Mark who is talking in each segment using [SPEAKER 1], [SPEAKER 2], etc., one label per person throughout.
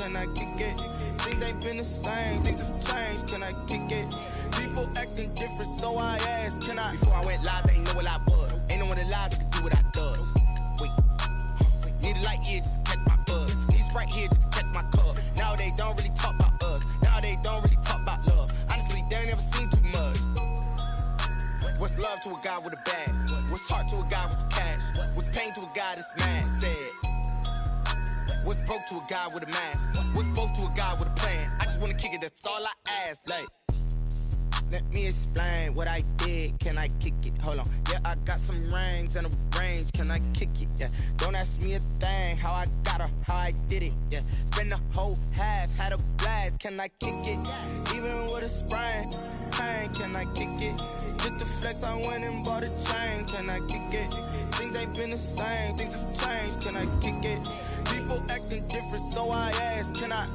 [SPEAKER 1] can I kick it? Things ain't been the same, things have changed, can I kick it? People acting different, so I asked, can I? Before I went live, they ain't know what I was. Ain't no one alive that could do what I does. Wait, need a light here just to catch my buzz. Need Sprite here just to catch my cup. Now they don't really talk about us. Now they don't really talk about love. Honestly, they ain't never seen too much. What's love to a guy with a bag? What's heart to a guy with some cash? What's pain to a guy that's mad? Said. What's broke to a guy with a mask? What's both to a guy with a plan? I just wanna kick it, that's all I ask. Like, let me explain what I did. Can I kick it? Hold on. Yeah, I got some rings and a range. Can I kick it? Yeah. Don't ask me a thing. How I got her, how I did it. Yeah. Spend the whole half, had a blast. Can I kick it? Even with a sprain, pain. Can I kick it? Just to flex, I went and bought a chain. Can I kick it? Things ain't been the same. Things have changed. Can I kick it? People acting different, so I ask. Can I?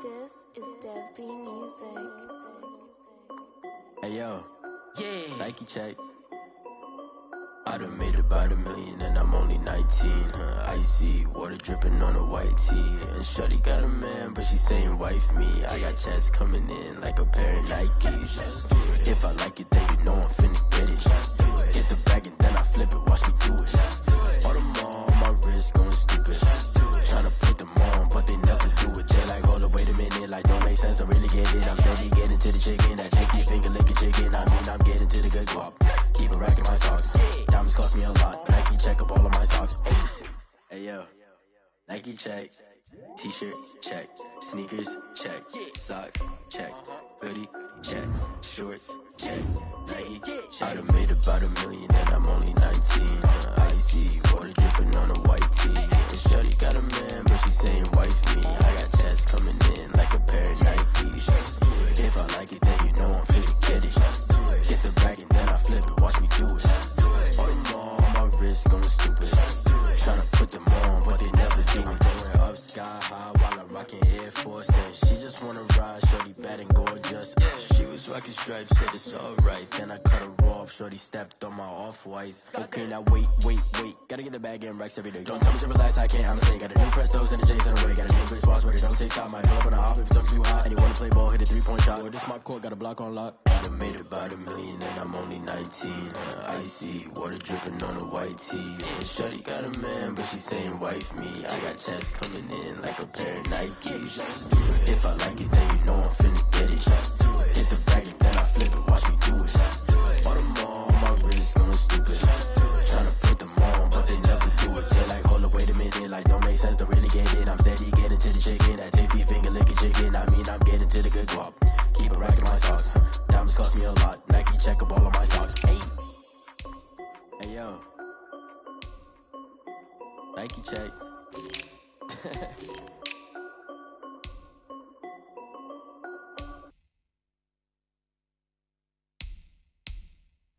[SPEAKER 2] This is Dev B Music.
[SPEAKER 3] Hey yo, yeah. Nike check. I done made about $1 million and I'm only 19. Icy water dripping on a white tee. And shorty got a man, but she saying wife me. I got checks coming in like a pair of Nikes. If I like it, then you know I'm finna get it. Get the bag and then I flip it, watch me do it. All them on my wrist going stupid. Tryna put them on, but they never do it. They like, hold up, wait a minute, like don't make sense, don't really get it. I'm steady getting to the chicken, that chicky finger licking chicken. I mean, I'm getting to the good guap. Keep a rack in my socks. Diamonds cost me a lot. Nike check up all of my socks. Hey yo, Nike check. T-shirt check. Sneakers check. Socks check. Hoodie check. Shorts check. Nike I done made about $1 million and I'm only 19. Icy water dripping on a white tee. And shorty got a man, but she saying wife me. I got checks coming in like a pair of Nikes. If I like it, then you know I'm finna get it. Get the bag and then I flip it, watch me do it. All them on my wrist going stupid. Tryna put them on, but they never do it. Going up sky high while I'm rocking Air Force. And she just wanna ride, shorty bad and gorgeous. She was rocking stripes, said it's alright. Then I cut her off, shorty stepped on my off-whites. Okay, now wait. Gotta get the bag and racks every day. Don't tell me to relax, I can't, I'm saying. Got a new Prestos and the J's in the way. Got a new Chris Boss, but it don't take time. Might pull up on a hop if it's up too hot. And you wanna play ball, hit a 3-point shot. Or this my court, got a block on lock. I done made about $1 million and I'm only 19. Icy water dripping on a white tee. And shorty got a man, but she saying wife me. I got checks coming in like a pair of Nikes. If I like it, then you know I'm finna get it. Hit the bag and then I flip it, watch me do it. All them on my wrist going stupid. Tryna put them on, but they never do it. They like, hold up, wait a minute, like don't make sense, don't really get it. I'm steady getting to the chicken, that tasty finger licking chicken. I mean, I'm getting to the good guap. Keep a rack in my socks. Diamonds cost me a lot. Nike check up all of my stocks. Hey yo, Nike check.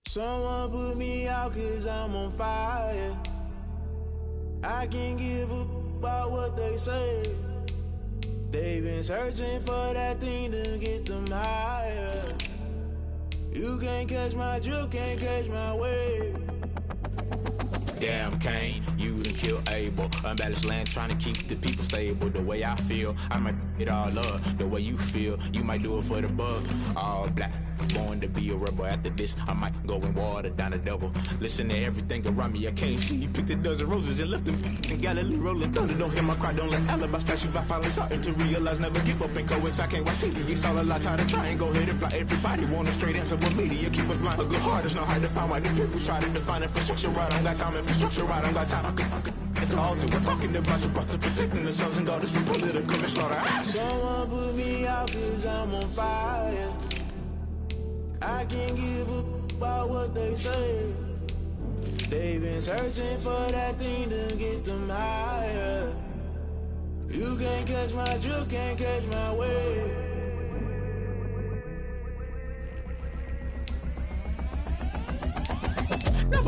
[SPEAKER 4] Someone put me out 'cause I'm on fire. I can't give a about what they say. They've been searching for that thing to get them higher. You can't catch my drift, can't catch my wave.
[SPEAKER 5] Damn Kane, you done kill Abel. Unbalanced land trying to keep the people stable. The way I feel, I might it all up. The way you feel, you might do it for the bug. All black, born to be a rebel. After this, I might go and water down the devil. Listen to everything around me, I can't see. Picked a dozen roses and left them in Galilee rolling thunder. Don't hear my cry, don't let alibis pass you. I finally starting to realize, never give up and coincide. I can't watch TV, it's all a lot. Time to try and go ahead and fly. Everybody want a straight answer, but media keep us blind. A good heart is not hard to find. Why the people try to define infrastructure right? I don't got time, infrastructure right, I don't got time. I could it's all to we're talking about you, about to protecting the sons and daughters from political and slaughter.
[SPEAKER 4] Someone put me out 'cause I'm on fire. I can't give a about what they say. They've been searching for that thing to get them higher. You can't catch my drift, can't catch my wave.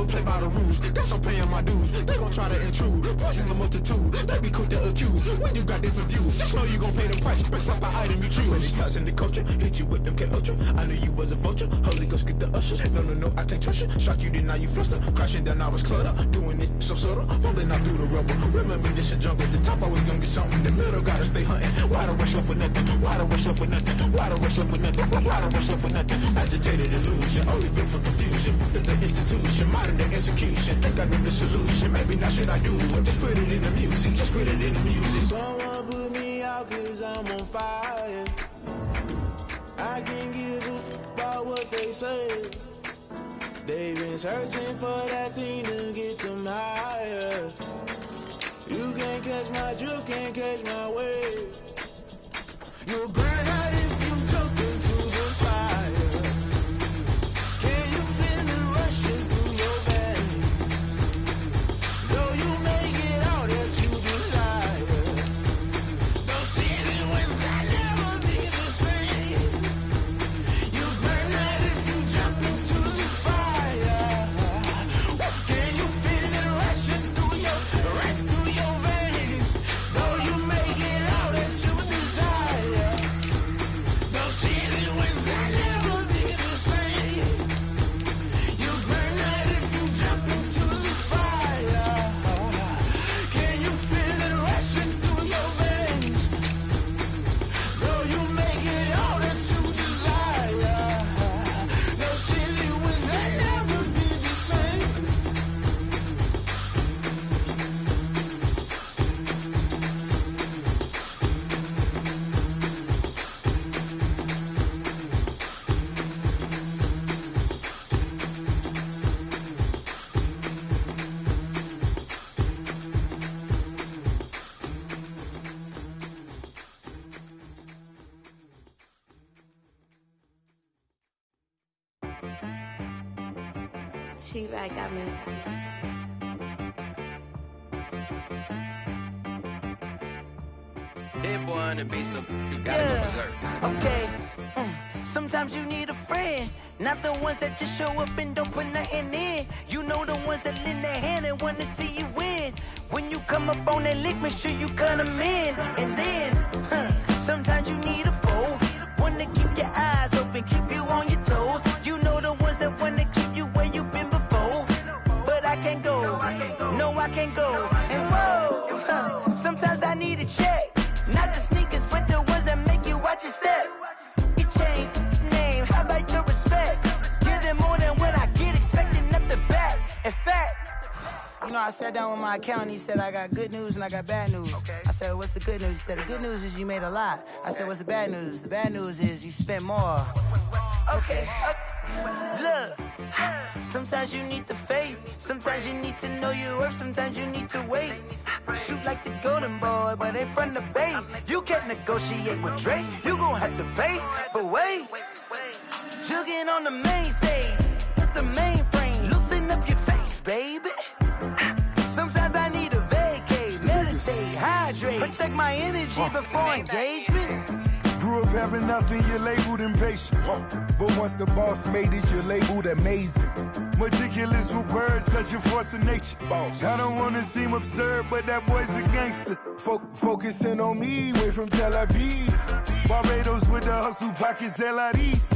[SPEAKER 5] never play by the rules. Guess I'm paying my dues. They gon' try to intrude, poison the multitude. They be quick to accuse when you got different views. Just know you gon' pay the price based off the item you choose. When it's touching the culture, hit you with them K Ultra. I knew you was a vulture. Holy Ghost get the ushers. No, I can't trust you. Shock you, then now you fluster. Crashing down, I was clutter. Doing this so subtle, falling out through the rubble. Remember this in jungle. The top always gonna get something. In the middle, gotta stay hunting. Why the rush up for nothing? Why the rush up for nothing? Why the rush up for nothing? Why the rush up for nothing? Agitated illusion, only built for confusion. The institution, modern day execution. Think I know the solution. Maybe not should I do it? Just put it in the music. Just put it in the music.
[SPEAKER 4] Someone put me out 'cause I'm on fire. I can't give a about what they say. They've been searching for that thing to get them higher. You can't catch my drift, can't catch my wave. You'll burn out if you jump into the fire. Can you feel it rushing through your veins? Though you make it all that you desire. Those feelings will never be the same. You burn out if you jump into the fire. Can you feel it rushing through your veins? Though you make it all that you desire. Those feelings will never be the same. You burn out if you jump into the fire. Can you feel it rushing through your veins? Though you make it all that you desire. Those feelings will never be the same.
[SPEAKER 2] She right got me.
[SPEAKER 3] That boy on the beat, so you gotta go berserk.
[SPEAKER 6] Okay. Sometimes you need a friend, not the ones that just show up and don't put nothing in. You know the ones that lend their hand and want to see you win. When you come up on that lick, make sure you cut them in. And then, sometimes you need a foe, one to keep your eyes open, keep you on your toes. You know the ones that want to keep you where you've been before. But I can't go, no I can't go. And whoa, sometimes I need a check. Not the sneakers, but the ones that make you watch your step. You change name, how about your respect? Give them more than what I get, expecting up the back. In fact, you know, I sat down with my accountant, he said I got good news and I got bad news. I said, what's the good news? He said, the good news is you made a lot. I said, what's the bad news? The bad news is you spent more. Okay, look, sometimes you need the faith, sometimes you need to know your worth, sometimes you need to wait. Shoot like the golden boy, but they from the bay. You can't negotiate with Drake, you gon' have to pay. But wait, jugging on the main stage, with the mainframe, loosen up your face, baby. Sometimes I need a vacate, meditate, hydrate, protect my energy before engagement.
[SPEAKER 7] Grew up having nothing, you're labeled impatient. But once the boss made it, you're labeled amazing. Meticulous with words, such a force of nature. I don't wanna seem absurd, but that boy's a gangster. Focusing on me, way from Tel Aviv. Barbados with the hustle pockets, LIDs.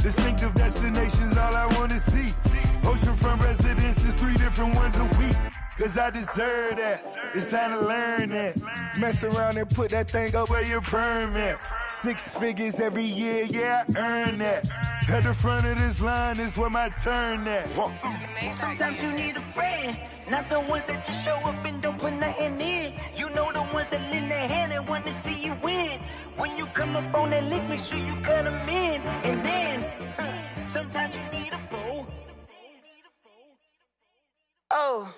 [SPEAKER 7] Distinctive destinations, all I wanna see. Oceanfront residences, 3 different ones a week. Cause I deserve that, it's time to learn that. Mess around and put that thing up where your permit. 6 figures every year, yeah, I earn that. At the front of this line is where my turn at.
[SPEAKER 6] Sometimes you need a friend, not the ones that just show up and don't put nothing in. You know the ones that lend their hand and want to see you win. When you come up on that lick, make sure you cut them in. And then, sometimes you need a foe. Oh.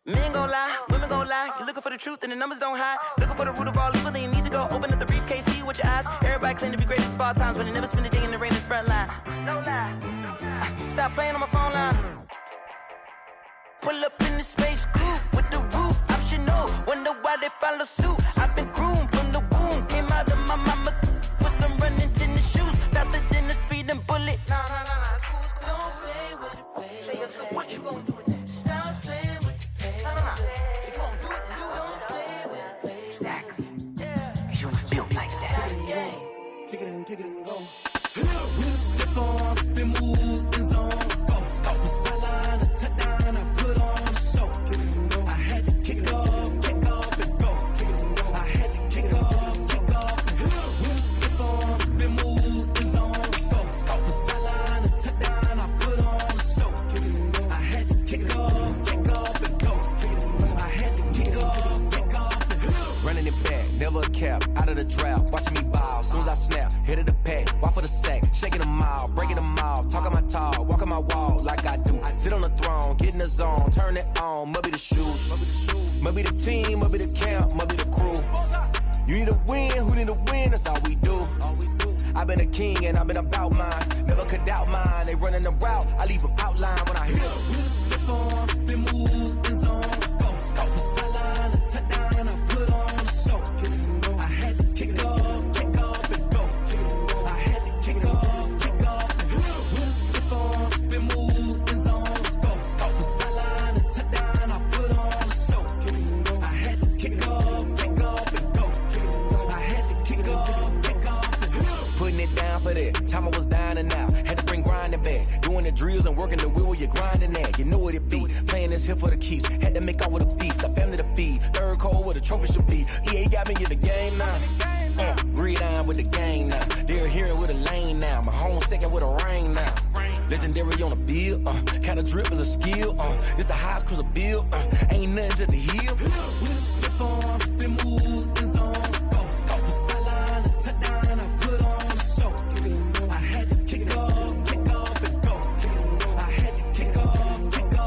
[SPEAKER 6] Men gon' lie, women gon' lie. You're looking for the truth and the numbers don't hide. Looking for the root of all evil, then you need to go open up the briefcase, see with your eyes. Everybody claim to be greatest of all times, but they never spend a day in the rain in the front line. No lie. Stop playing on my phone line. Pull up in the space coupe with the roof optional. Wonder why they follow suit. I've been groomed from the womb. Came out of my mama with some running tennis shoes. Faster than the speeding bullet. Nah, it's cool. Don't play with it, baby. Say, so what you gon' do with that?
[SPEAKER 8] kick it and go. With a stiff arm, spin move, in zone, scope. From sideline to touchdown, I put on a show. I had to kick off and go. I had to kick off and go. With a stiff arm, spin move, in zone, scope. From sideline to touchdown, I put on a show. I had to kick off and go. I had to kick off and go.
[SPEAKER 9] Running it back, never a cap, out of the draft, watching me ball. Soon as I snap, hit of the pack, walk for the sack, shaking them all, breaking them all, talking my talk, walking my wall like I do. Sit on the throne, get in the zone, turn it on, must be the shoes, must be the team, must be the camp, must be the crew. You need a win, who need a win, that's all we do. I've been a king and I've been about mine, never could doubt mine. They running the route, I leave them outline when I hit them.
[SPEAKER 8] With a stiff arm, spin move, in zone, scope. From sideline to touchdown, I put on a show. I had to kick off and go. I had to kick off and go. With a stiff arm, spin move, in zone, scope. From sideline to touchdown, I put on a show. I had to kick off and go. I had to kick off and go.
[SPEAKER 9] Putting it down for that, time I was down and out. Had to bring grinding back, doing the drills and working the wheel where you're grinding at. You know what it be, playing this here for the keeps. Had to make off with a feast, a family to feed. Third cold where the trophy should be. EA got me in the game now. Breathe down with the game now. They're here with a lane now. My home second with a ring now. Legendary on the field, kinda drip is a skill. It's the highest cruiser bill, ain't nothing to the heel.
[SPEAKER 8] With a stiff arm, spin move, in zone, scope. From sideline to touchdown, I put on a show. I had to kick off and go. I had to kick off and go.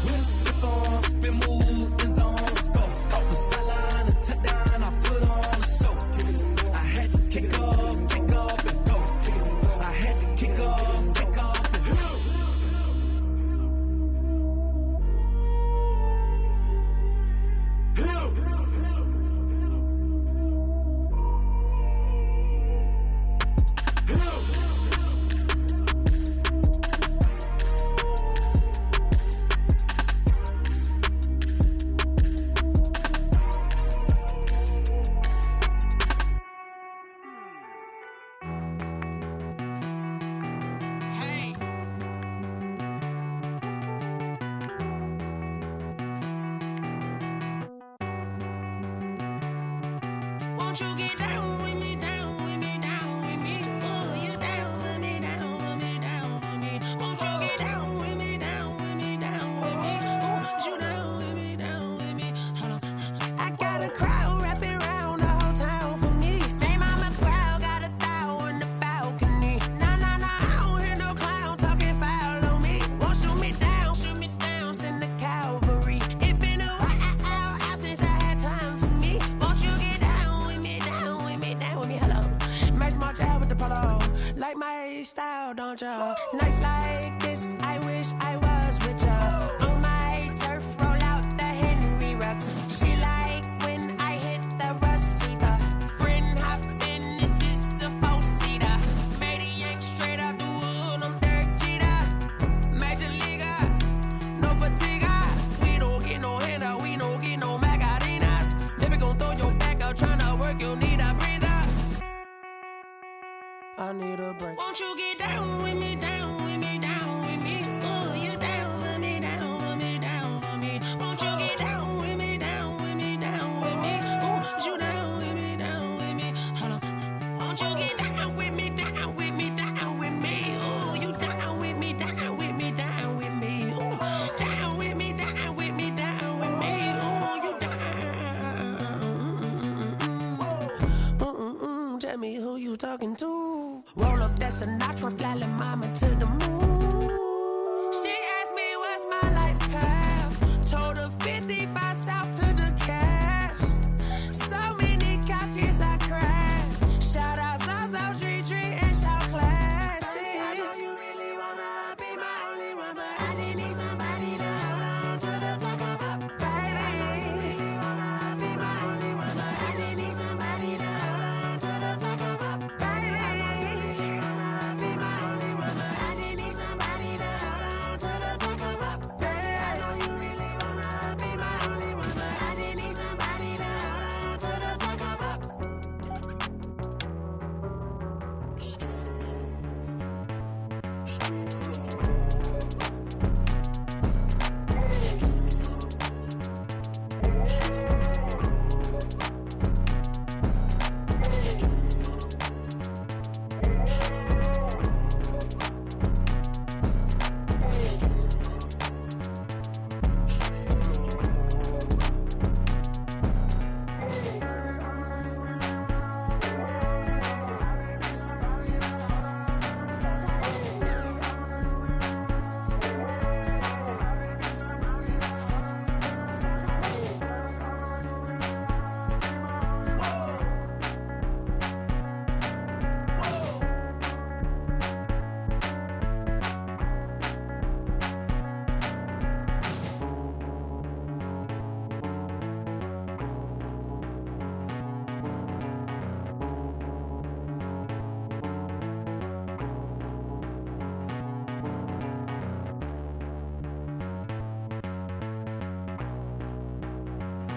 [SPEAKER 8] With a stiff arm, spin move, in zone, scope. From sideline to touchdown, I put on a show. I had to kick off and go. I had to kick off and go.
[SPEAKER 10] Won't you get down with me, down with me, down with me? Oh, you down with me, down with me, down with me. Won't you get down with me, down with me, down with me? Oh, you down with me, down with me? Hold on. I got a crowd wrapping around the whole town for me. They mama proud, got a thou in the balcony. Nah, I don't hear no clown talking foul on me. Won't shoot me down, send the cavalry. It been a while since I had time for me. Won't you get down with me, hello. Nice march out with the polo. Like my style, don't ya? Nice like this, I wish I was with ya. On my turf, roll out the Henry Rux. She like when I hit the receiver. Friend hop in, this is a four-seater. Made a yank straight out the wood, I'm Derek Jeter. Major leaguer, no fatigue. We don't get no handout, we don't get no Macarinas. Never gon' throw your back out, tryna work, you need a breather. I need a break. Won't you get down with me, down with me, down with me? Oh, you down with me, down with me, down with me. Won't you get down with me, down with me, down with me? Oh, you down with me, down with me? Hold on. Won't you get down with me, down with me, down with me? Oh, you down with me, down with me, down with me? Oh, down with me, down with me, down with me? Oh, you down. Tell me who you talking to. Roll up that Sinatra, fly like mama to the moon. She asked me what's my life path. Told her 55 south to the cat. So many couches I cried. Shout out Zazo, Tree, and shout classic. I know you really wanna be my only one, but I didn't need somebody to hold on to the fuck up, baby. I know you really wanna be my only one, but I didn't need somebody to hold on to the fuck up, baby. I know you really wanna be my only one, but I didn't need somebody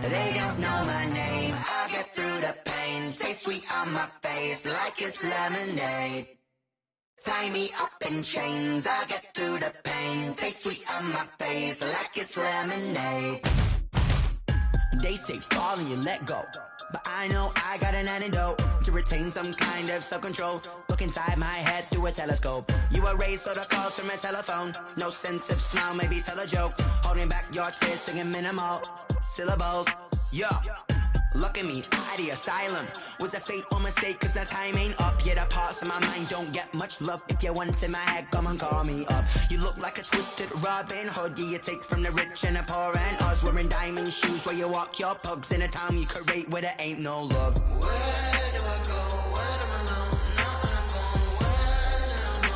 [SPEAKER 11] They don't know my name, I'll get through the pain. Taste sweet on my face like it's lemonade. Tie me up in chains, I'll get through the pain. Taste sweet on my face like it's lemonade.
[SPEAKER 6] They say fall and you let go, but I know I got an antidote to retain some kind of self-control. Look inside my head through a telescope. You erase all the calls from a telephone. No sense of smile, maybe tell a joke. Holding back your tears, singing minimal syllables. Yeah, look at me, at the asylum. Was a fate or mistake, cause the time ain't up. Yet the parts of my mind don't get much love. If you want in my head, come and call me up. You look like a twisted Robin Hood. You take from the rich and the poor and us. Wearing diamond shoes where you walk your pugs in a town you create where there ain't no love.
[SPEAKER 11] Where do I go? When I'm alone, not on the phone, when I'm on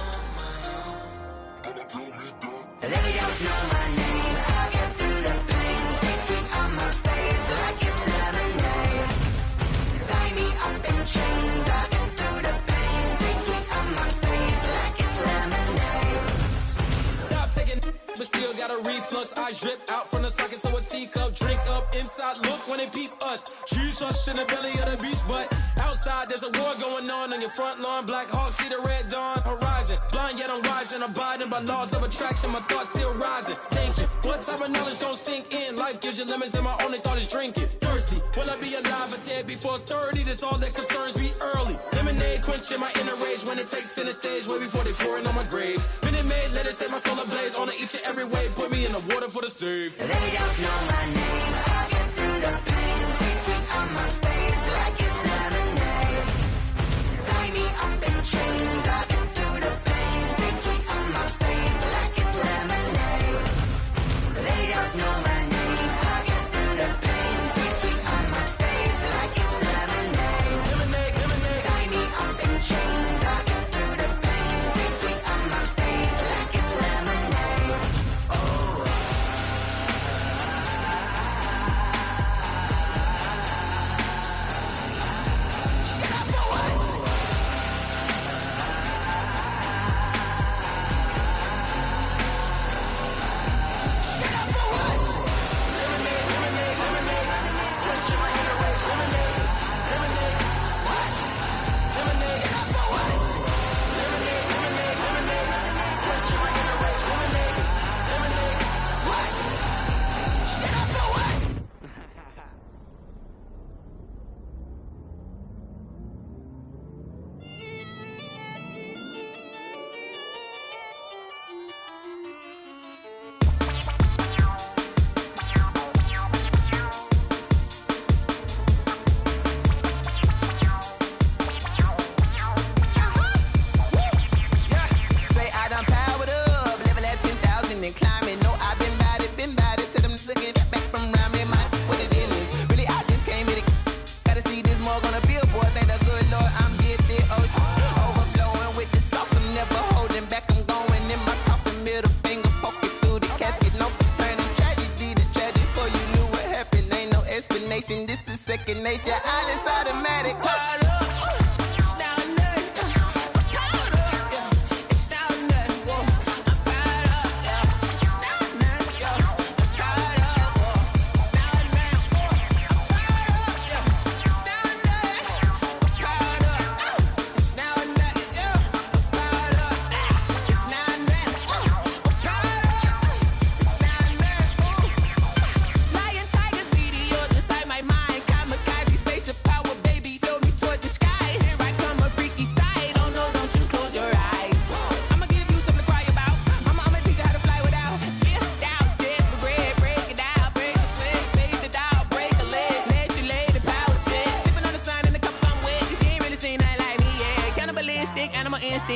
[SPEAKER 11] my own. They don't know my name, I'll get through the pain. Taste sweet on my face like it's lemonade. Tie me up in chains, I'll get through the pain. Taste sweet on my face like it's lemonade.
[SPEAKER 12] Stop taking but still got a reflux. I drip out from the socket to a teacup. Drink up inside, look when they peep us. Shoes us in the belly of the beach, but outside there's a war going on your front lawn. Black Hawk, see the red dawn horizon. Blind yet I'm rising, abiding by laws of attraction. My thoughts still rising, thinking what type of knowledge don't sink in? Life gives you limits and my only thought is drinking. Thirsty, will I be alive or dead before 30? That's all that concerns me early. Lemonade quenching my inner rage when it takes center stage way before they pour it on my grave. Minute Maid, let it set my soul ablaze on each and every way. Put me in the water for the save.
[SPEAKER 11] They don't know my name, I'll get through the pain. Taste sweet on my face like it's lemonade. Tie me up in chains, I'll get through the pain. Taste sweet on my face like it's lemonade. They don't know my name, I'll get through the pain. Taste sweet on my face like it's lemonade. Tie me up in chains, I'll get through the pain. Taste sweet on my face like it's lemonade.
[SPEAKER 6] This is second nature, all is automatic.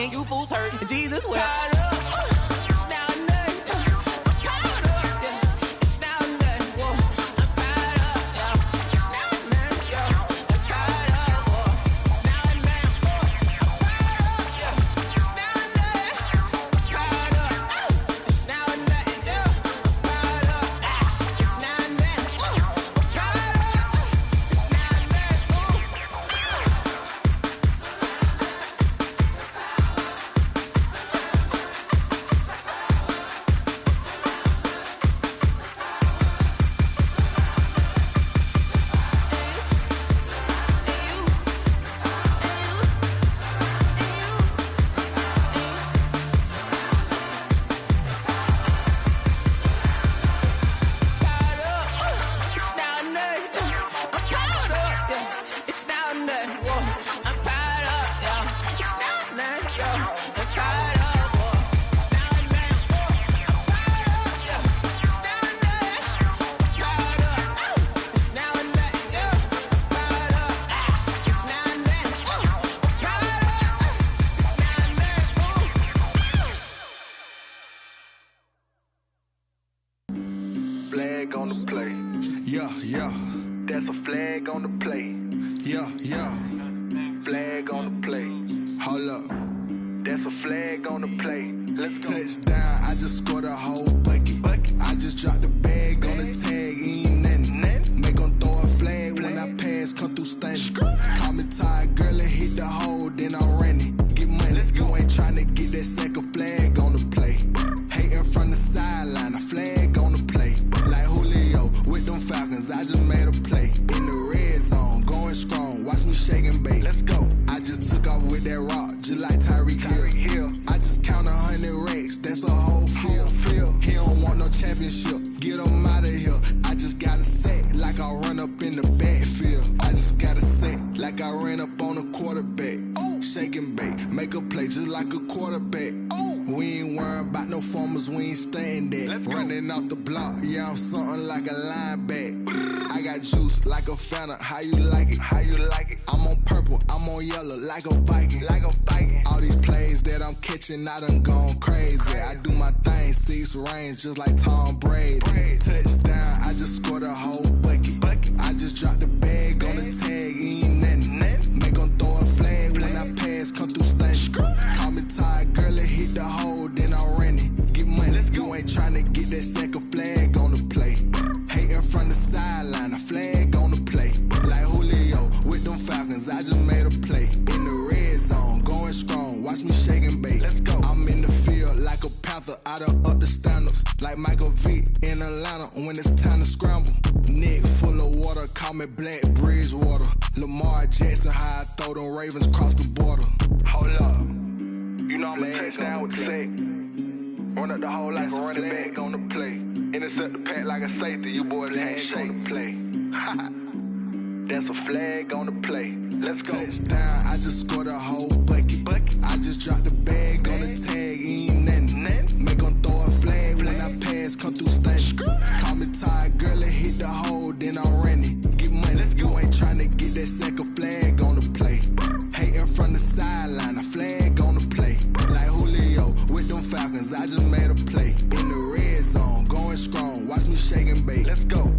[SPEAKER 13] sin, you fools hurt, and Jesus wept.
[SPEAKER 14] Flag on the play. Yeah, yeah. That's a flag on the play. Yeah, yeah. Flag on the play. Hold up. That's a flag on the play. Let's go. Touchdown, I just scored a whole bucket. I just dropped the bag on the tag, ain't nothing. Make 'em throw a flag when I pass, come through stunning. Call me tired, girl, and hit the hole, then I'm running. Get money, you ain't tryna get that second flag on the play. Hating from the sideline, a flag on the play. Like Julio with them Falcons, I just made a play. In the red zone, going strong, watch me shake and bake. Let's go. I just took off with that rock, just like Tyreek Hill. I just count 100 racks, that's a whole field. He don't want no championship, get him out of here. I just got a set, like I run up in the backfield. I just got a set, like I ran up on a quarterback. Shake and bake, make a play just like a quarterback. We ain't worrying about no formers, we ain't staying there. Running off the block, yeah, I'm something like a linebacker. I got juice like a Fanta, how you like it? How you like it? I'm on purple, I'm on yellow, like a Viking. Like a Viking. All these plays that I'm catching, I done gone crazy. I do my thing, 6 range, just like Tom Brady. Touchdown, I just scored a whole bucket. I just dropped the bag on the tag, ain't nothing. Make 'em throw a flag when I pass, come through stunning. Call me tired, girl, and hit the hole, then I'm running. Get money, you ain't tryna get that second flag on the play. Hating from the sideline, a flag on the play. Like Julio with them Falcons, I just made a play. In the red zone, going strong, watch me shake and bake. Let's go. I'm in the field like a Panther, I done up the standards. Like Michael Vick in Atlanta when it's time to scramble. Neck full of water, call me Black Bridgewater. Lamar Jackson, how I throw them Ravens across the border. Hold up. You know I'm a touchdown with the sack. Run up the whole like a running back on the play. Intercept the pack like a safety. You boys ain't shake the play. That's a flag on the play. Let's go. Touchdown, I just scored a whole bucket. I just dropped the bag on the tag, ain't nothing. Make 'em throw a flag when I pass, come through stunning. Call me tired, girl, and hit the hole, then I'm running. Get money, you ain't tryna get that second flag on the play. Hating from the sideline, a flag on the play. Like Julio with them Falcons, I just made a play. In the red zone, going strong, watch me shake and bake. Let's go.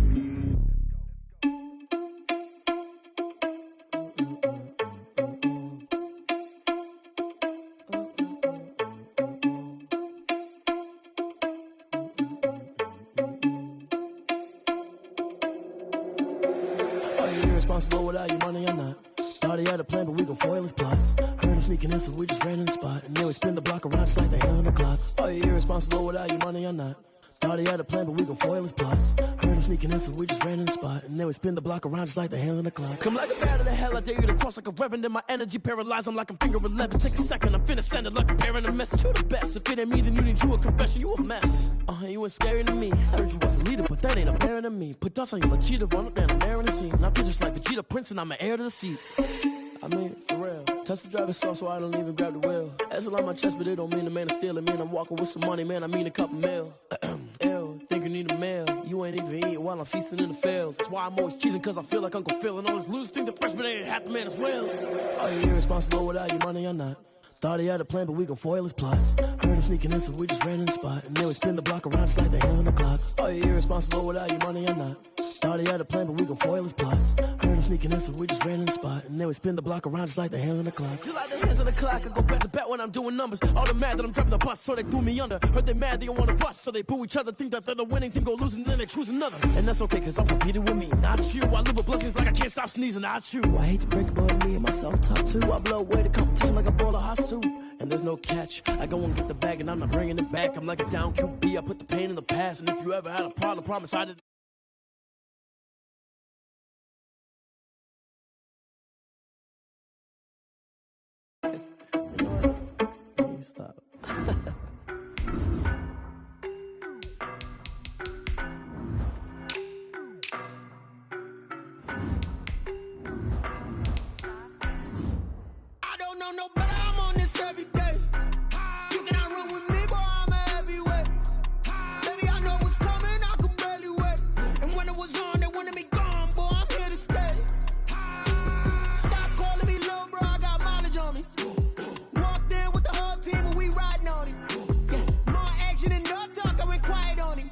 [SPEAKER 15] Irresponsible without your money or not. Thought he had a plan, but we gon' foil his plot. Heard him sneaking in, so we just ran in the spot. And then we spin the block around just like the hand on the clock. Are you irresponsible without your money or not? Thought he had a plan, but we gon' foil his plot. Heard him sneaking in, so we just ran in the spot. And then we spin the block around just like the hands on the clock. Come like a bat of the hell, I dare you to cross like a reverend. In my energy paralyzed, I'm like I'm finger 11. Take a second, I'm finna send it like a bearing a message. You the best, if it ain't me, then you need you a confession. You a mess, you ain't scary to me. Heard you was the leader, but that ain't apparent to me. Put dust on you like cheetah, run up and I'm airing the scene. And I feel just like Vegeta Prince and I'm an heir to the seat. I mean, for real. Touch the driver's soft so I don't even grab the wheel. That's on my chest, but it don't mean the man is stealing. Mean I'm walking with some money, man, I mean a couple mil. Ew, think you need a meal. You ain't even eating while I'm feasting in the field. That's why I'm always cheesing, cause I feel like Uncle Phil. And all this losers think the freshman ain't half the man as well. Are you irresponsible without your money or not? Thought he had a plan, but we gon' foil his plot. Heard him sneaking in, so we just ran in the spot. And then we spin the block around just like the hand on the clock. Are you irresponsible without your money or not? Thought he had a plan, but we gon' foil his plot. Heard him sneaking in, so we just ran in the spot. And then we spin the block around just like the hands on the clock. Just like the hands on the clock, I go back to back when I'm doing numbers. All the mad that I'm dropping the bus, so they threw me under. Heard they mad, they don't wanna bust, so they boo each other. Think that they're the winning team, go losing, then they choose another. And that's okay, cause I'm competing with me, not you. I live with blessings like I can't stop sneezing, not you. I hate to break it, but me and myself top two. I blow away the competition like a bowl of hot soup. And there's no catch. I go and get the bag and I'm not bringing it back. I'm like a down QB, I put the pain in the past. And if you ever had a problem, promise I did. You know what? Let me stop.
[SPEAKER 8] I don't know no better, I'm on this every day. You cannot run with me, boy, I'm a heavyweight. Baby, I know what's coming, I could barely wait. And when it was on, they wanted me gone, boy, I'm here to stay. Stop calling me little bro, I got mileage on me. Walked in with the whole team and we riding on him. More action and no talk, I went quiet on him.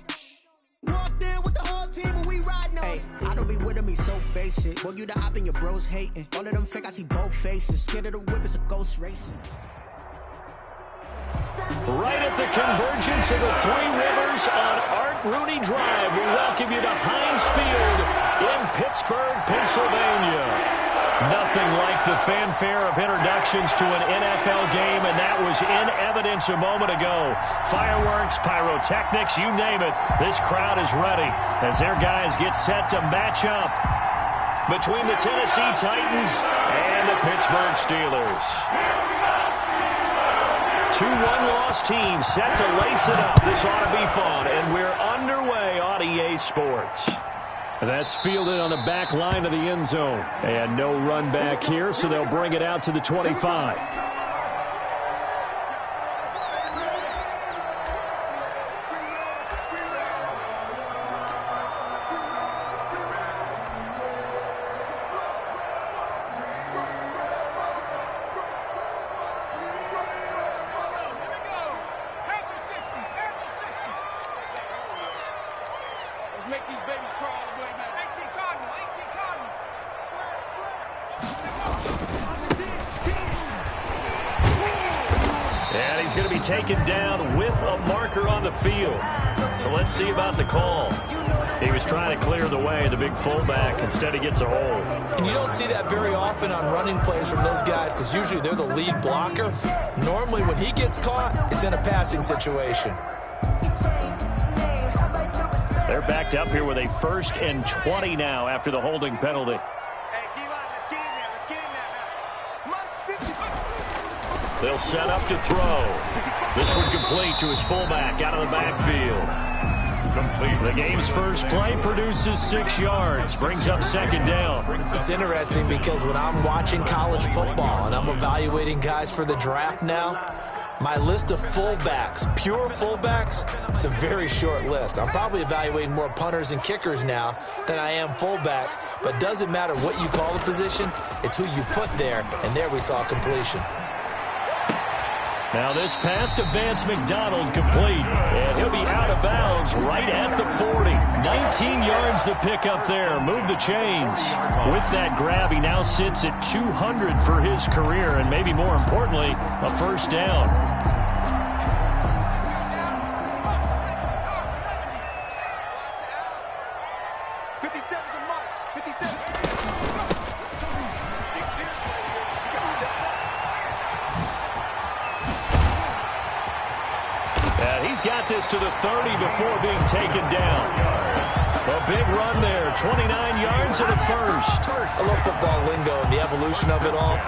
[SPEAKER 8] Walked in with the whole team and we riding on him.
[SPEAKER 16] I don't be with me so basic. Boy, you the op and your bros hating. All of them fake, I see both faces. Scared of the whip, it's a ghost racing.
[SPEAKER 17] Right at the convergence of the Three Rivers on Art Rooney Drive, we welcome you to Heinz Field in Pittsburgh, Pennsylvania. Nothing like the fanfare of introductions to an NFL game, and that was in evidence a moment ago. Fireworks, pyrotechnics, you name it. This crowd is ready as their guys get set to match up between the Tennessee Titans and the Pittsburgh Steelers. Two one-loss teams set to lace it up. This ought to be fun, and we're underway on EA Sports. That's fielded on the back line of the end zone. And no run back here, so they'll bring it out to the 25.
[SPEAKER 18] Make these babies crawl all the way back. 18 Cardinal, 18 Cardinal.
[SPEAKER 17] And he's going to be taken down with a marker on the field. So let's see about the call. He was trying to clear the way, the big fullback. Instead, he gets a hold.
[SPEAKER 19] And you don't see that very often on running plays from those guys because usually they're the lead blocker. Normally, when he gets caught, it's in a passing situation.
[SPEAKER 17] They're backed up here with a 1st and 20 now after the holding penalty. They'll set up to throw. This one complete to his fullback out of the backfield. The game's first play produces 6 yards, brings up 2nd down.
[SPEAKER 19] It's interesting because when I'm watching college football and I'm evaluating guys for the draft now, my list of fullbacks, pure fullbacks, it's a very short list. I'm probably evaluating more punters and kickers now than I am fullbacks, but it doesn't matter what you call the position, it's who you put there, and there we saw completion.
[SPEAKER 17] Now this pass to Vance McDonald complete, and he'll be out of bounds right at the 40. 19 yards to pick up there. Move the chains. With that grab, he now sits at 200 for his career, and maybe more importantly, a 1st down. He's got this to the 30 before being taken down. A big run there, 29 yards and a 1st.
[SPEAKER 19] I love football lingo and the evolution of it all.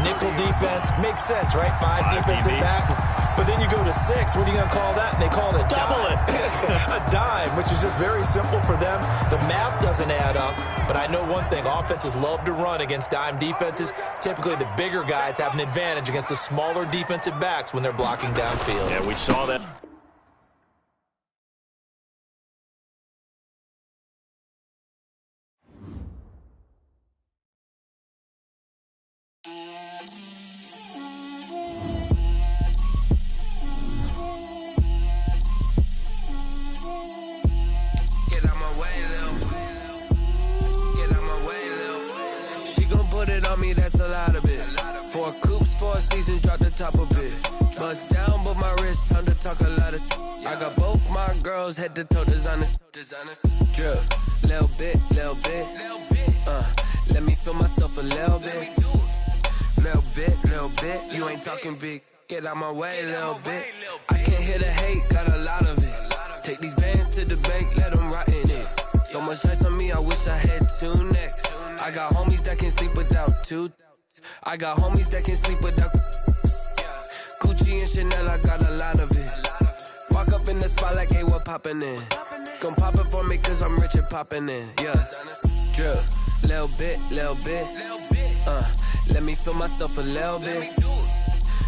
[SPEAKER 19] Nickel defense makes sense, right? 5 defensive backs. But then you go to 6. What are you going to call that? And they call it a
[SPEAKER 17] double
[SPEAKER 19] dime. A dime, which is just very simple for them. The math doesn't add up. But I know one thing. Offenses love to run against dime defenses. Typically, the bigger guys have an advantage against the smaller defensive backs when they're blocking downfield.
[SPEAKER 17] Yeah, we saw that.
[SPEAKER 20] Bust down, but my wrist, time to talk a lot of. I got both my girls head to toe designer. Drip, little bit. Let me feel myself a little bit. Little bit. You ain't talking big. Get out my way, little bit. I can't hear the hate, got a lot of it. Take these bands to the bank, let them rot in it. So much ice on me, I wish I had two necks. I got homies that can sleep without two. I got homies that can sleep without. Gucci and Chanel, I got a lot of it. Walk up in the spot like, hey, what poppin' in? Gon' pop it for me, cause I'm rich and poppin' in. Yeah, drip, little bit. Let me feel myself a little bit.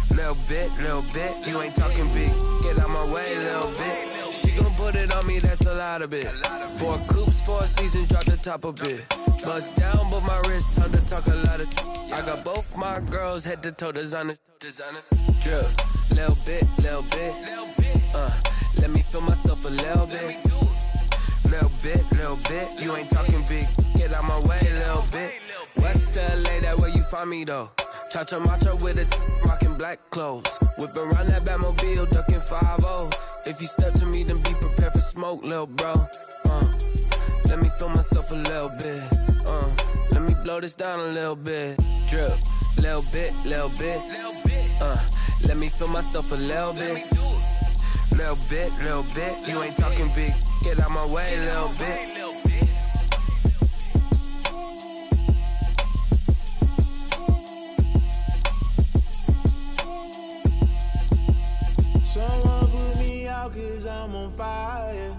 [SPEAKER 20] Little bit. You ain't talking big. Get out my way, little bit. She gon' put it on me, that's a lot of it. 4 coops, 4 seasons, drop the top a bit. Bust down, but my wrist, time to talk a lot of. I got both my girls head to toe designer. Drip, little bit. Let me feel myself a little bit. Little bit. You ain't talking big. Get out my way, little bit. West LA, that where you find me though. Cha-cha matcha with a rockin' black clothes. Whip around that Batmobile, ducking 5-0. If you step to me, then be prepared for smoke, lil' bro. Let me feel myself a little bit. Let me blow this down a little bit. Drip, little bit. Let me feel myself a little bit. Little bit. You ain't talking big. Get out my way, little bit.
[SPEAKER 4] Someone put me out cause I'm on fire.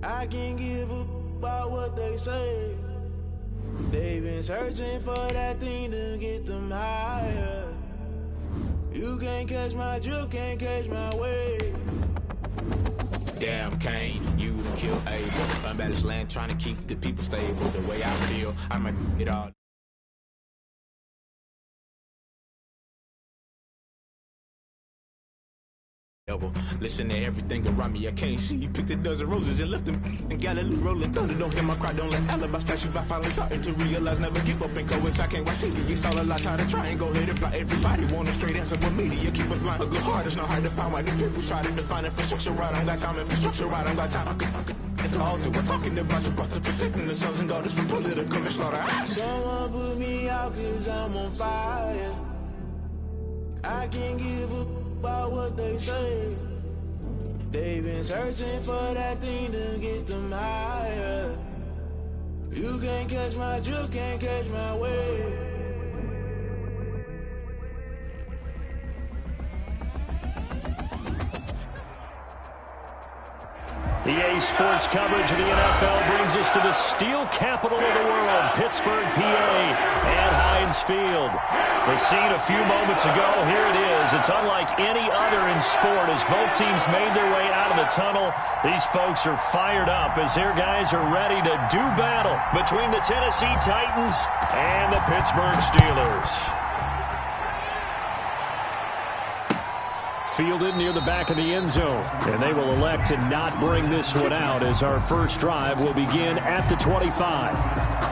[SPEAKER 4] I can't give a about what they say. They've been searching for that thing to get them higher. You can't catch my drift, can't catch my wave.
[SPEAKER 5] Damn, Kane, you done killed Abel. Unbalanced land, trying to keep the people stable. The way I feel, I might it all. Listen to everything around me, I can't see. You picked a dozen roses and left them in Galilee rolling thunder. Don't hear my cry, don't let alibis pass you. I finally starting to realize, never give up and coexist. I can't watch TV, it's all a lot, tired of trying, go ahead and fly. Everybody want a straight answer, but media keep us blind. A good heart is not hard to find. Why the people try to define infrastructure right? I don't got time, infrastructure right, I don't got time. I could get to altar, we're talking about you, about to protecting the sons and daughters from political and slaughter.
[SPEAKER 4] Someone put me out cause I'm on fire. I can't give a about what they say. They've been searching for that thing to get them higher. You can't catch my drift, can't catch my wave.
[SPEAKER 17] EA Sports coverage of the NFL brings us to the steel capital of the world, Pittsburgh, PA, at Heinz Field. The scene a few moments ago, here it is. It's unlike any other in sport as both teams made their way out of the tunnel. These folks are fired up as their guys are ready to do battle between the Tennessee Titans and the Pittsburgh Steelers. Fielded near the back of the end zone, and they will elect to not bring this one out as our first drive will begin at the 25.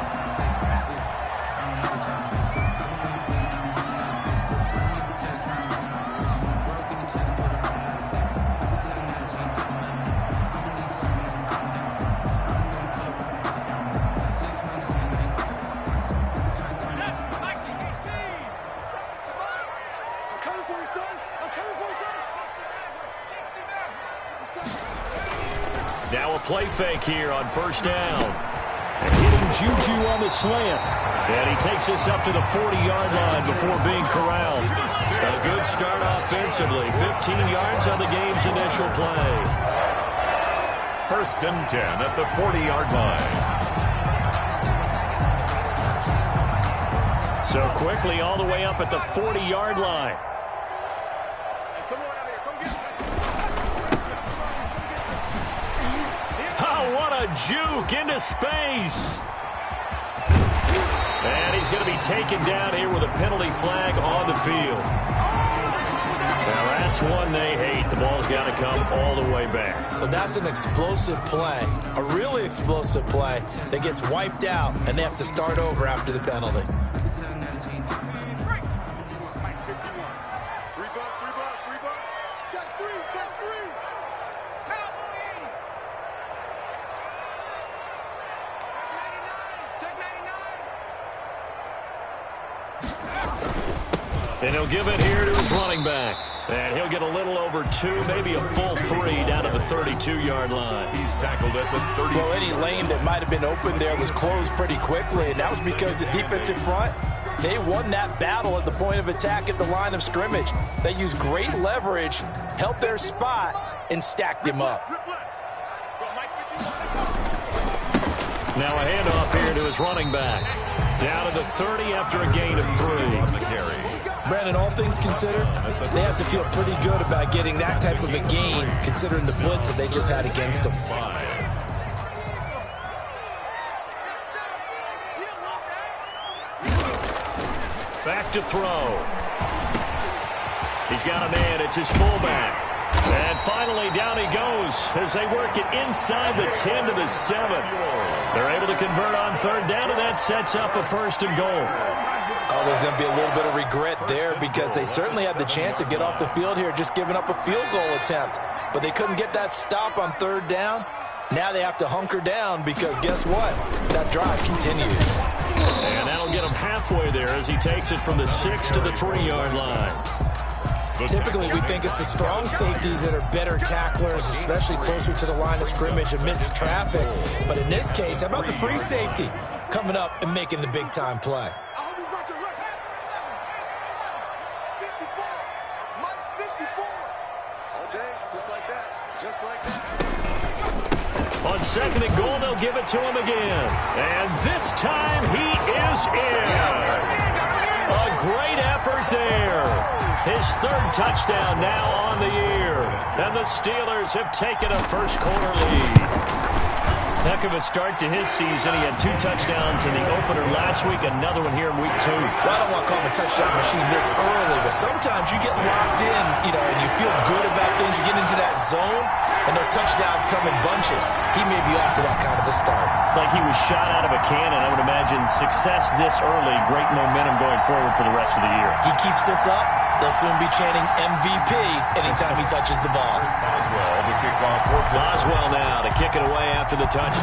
[SPEAKER 17] Now a play fake here on first down. And hitting Juju on the slant. And he takes us up to the 40-yard line before being corralled. A good start offensively. 15 yards on the game's initial play.
[SPEAKER 21] First and 10 at the 40-yard line.
[SPEAKER 17] So quickly all the way up at the 40-yard line. What a juke into space. And he's going to be taken down here with a penalty flag on the field. Now that's one they hate. The ball's got to come all the way back.
[SPEAKER 19] So that's an explosive play, a really explosive play that gets wiped out, and they have to start over after the penalty.
[SPEAKER 17] And he'll give it here to his running back. And he'll get a little over 2, maybe a full 3 down to the 32-yard line.
[SPEAKER 21] He's tackled at the 30.
[SPEAKER 19] Well, any lane that might have been open there was closed pretty quickly, and that was because the defensive front, they won that battle at the point of attack at the line of scrimmage. They used great leverage, held their spot, and stacked him up.
[SPEAKER 17] Now a handoff here to his running back. Down to the 30 after a gain of 3.
[SPEAKER 19] Brandon, all things considered, they have to feel pretty good about getting that type of a gain, considering the blitz that they just had against them.
[SPEAKER 17] Back to throw. He's got a man. It's his fullback. And finally, down he goes as they work it inside the 10 to the 7. They're able to convert on third down, and that sets up a 1st and goal.
[SPEAKER 19] Oh, there's going to be a little bit of regret there because they certainly had the chance to get off the field here, just giving up a field goal attempt. But they couldn't get that stop on third down. Now they have to hunker down because guess what? That drive continues.
[SPEAKER 17] And that'll get him halfway there as he takes it from the 6 to the 3-yard line.
[SPEAKER 19] Typically, we think it's the strong safeties that are better tacklers, especially closer to the line of scrimmage amidst traffic. But in this case, how about the free safety coming up and making the big-time play?
[SPEAKER 17] On 2nd and goal, they'll give it to him again. And this time, he is in. Yes. A great effort there. His 3rd touchdown now on the year. And the Steelers have taken a first-quarter lead. Heck of a start to his season. He had 2 touchdowns in the opener last week, another one here in week 2.
[SPEAKER 19] Well, I don't want to call him a touchdown machine this early, but sometimes you get locked in, and you feel good about things. You get into that zone, and those touchdowns come in bunches. He may be off to that kind of a start.
[SPEAKER 17] It's like he was shot out of a cannon. I would imagine success this early, great momentum going forward for the rest of the year.
[SPEAKER 19] He keeps this up, they'll soon be chanting MVP anytime he touches the ball.
[SPEAKER 21] Boswell to kick off.
[SPEAKER 17] Boswell now to kick it away after the touchdown.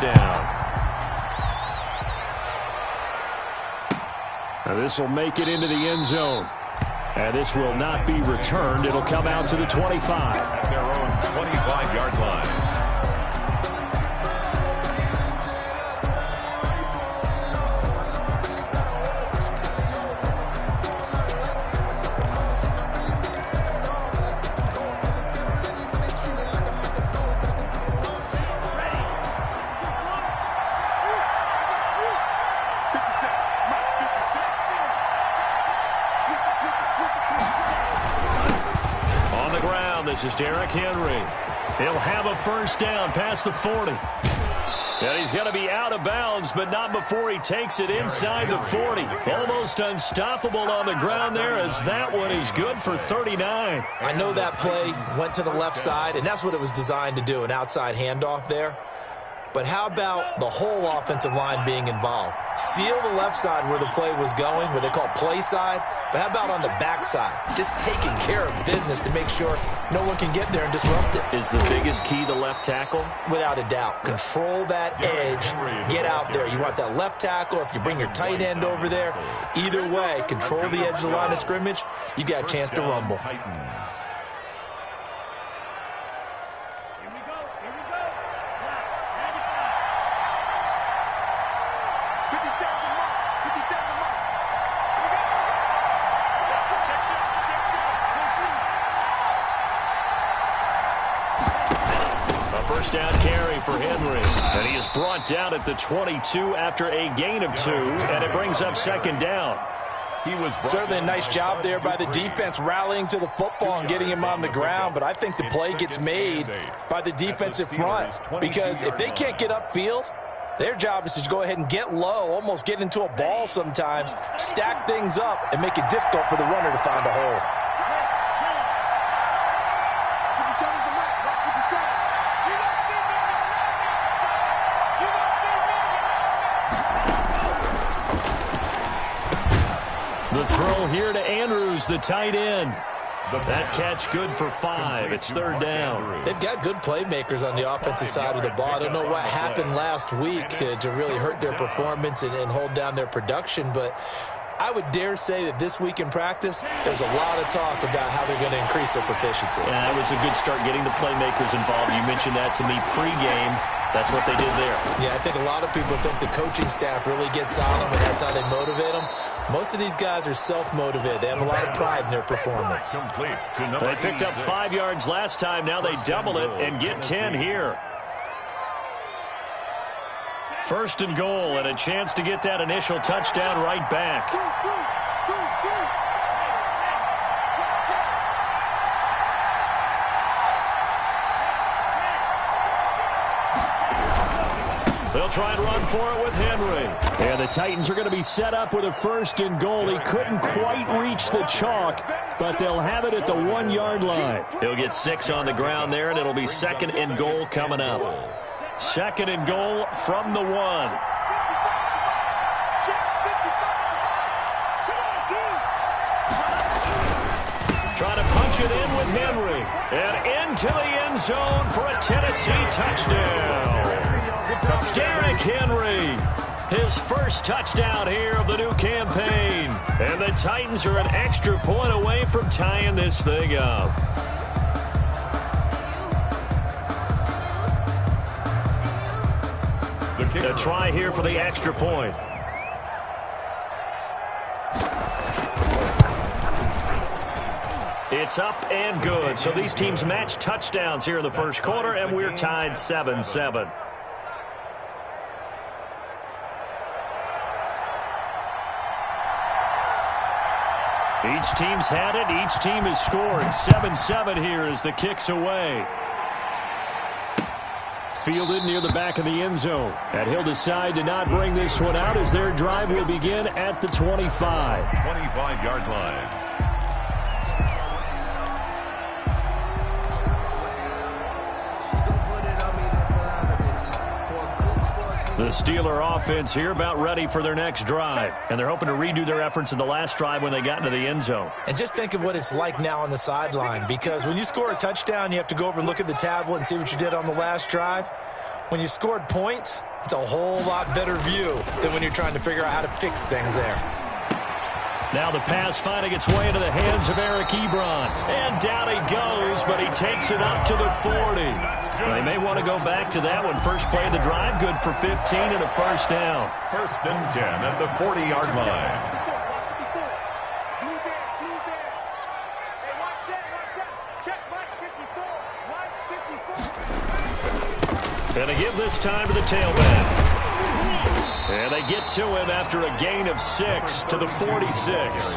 [SPEAKER 17] Now this will make it into the end zone. And this will not be returned. It'll come out to the 25.
[SPEAKER 21] At their own 25-yard line.
[SPEAKER 17] This is Derrick Henry. He'll have a first down past the 40. And he's going to be out of bounds, but not before he takes it inside the 40. Almost unstoppable on the ground there as that one is good for 39.
[SPEAKER 19] I know that play went to the left side, and that's what it was designed to do, an outside handoff there. But how about the whole offensive line being involved? Seal the left side where the play was going, where they call play side. But how about on the back side? Just taking care of business to make sure no one can get there and disrupt it.
[SPEAKER 17] Is the biggest key the left tackle?
[SPEAKER 19] Without a doubt. Control that edge. Get out there. You want that left tackle, or if you bring your tight end over there, either way, control the edge of the line of scrimmage, you got a chance to rumble.
[SPEAKER 17] Down carry for Henry. And he is brought down at the 22 after a gain of 2, and it brings up 2nd down.
[SPEAKER 19] He was certainly a nice job there by the defense rallying to the football and getting him on the ground, but I think the play gets made by the defensive front because if they can't get upfield, their job is to go ahead and get low, almost get into a ball sometimes, stack things up, and make it difficult for the runner to find a hole.
[SPEAKER 17] The throw here to Andrews, the tight end. That catch good for 5. It's 3rd down.
[SPEAKER 19] They've got good playmakers on the offensive side of the ball. I don't know what happened last week to really hurt their performance and hold down their production, but I would dare say that this week in practice, there's a lot of talk about how they're going to increase their proficiency.
[SPEAKER 17] Yeah, that was a good start getting the playmakers involved. You mentioned that to me pregame. That's what they did there.
[SPEAKER 19] Yeah, I think a lot of people think the coaching staff really gets on them, and that's how they motivate them. Most of these guys are self-motivated. They have a lot of pride in their performance.
[SPEAKER 17] They picked up 5 yards last time. Now they double it and get 10 here. First and goal, and a chance to get that initial touchdown right back. They'll try and run for it with Henry. And the Titans are going to be set up with a first and goal. He couldn't quite reach the chalk, but they'll have it at the 1 yard line. He'll get 6 on the ground there, and it'll be second and goal coming up. Second and goal from the 1. Trying to punch it in with Henry. And into the end zone for a Tennessee touchdown. Derrick Henry, his first touchdown here of the new campaign. And the Titans are an extra point away from tying this thing up. A try here for the extra point. It's up and good. So these teams match touchdowns here in the first quarter, and we're tied 7-7. Each team's had it. Each team has scored. 7-7 here as the kick's away. Fielded near the back of the end zone. And he'll decide to not bring this one out as their drive will begin at the 25.
[SPEAKER 21] 25-yard line.
[SPEAKER 17] The Steeler offense here about ready for their next drive. And they're hoping to redo their efforts in the last drive when they got into the end zone.
[SPEAKER 19] And just think of what it's like now on the sideline, because when you score a touchdown, you have to go over and look at the tablet and see what you did on the last drive. When you scored points, it's a whole lot better view than when you're trying to figure out how to fix things there.
[SPEAKER 17] Now the pass finding its way into the hands of Eric Ebron. And down he goes, but he takes it up to the 40. Well, they may want to go back to that one. First play of the drive, good for 15 and a first down.
[SPEAKER 21] First and 10 at the 40-yard line.
[SPEAKER 17] And they give this time to the tailback. And they get to him after a gain of 6 to the 46.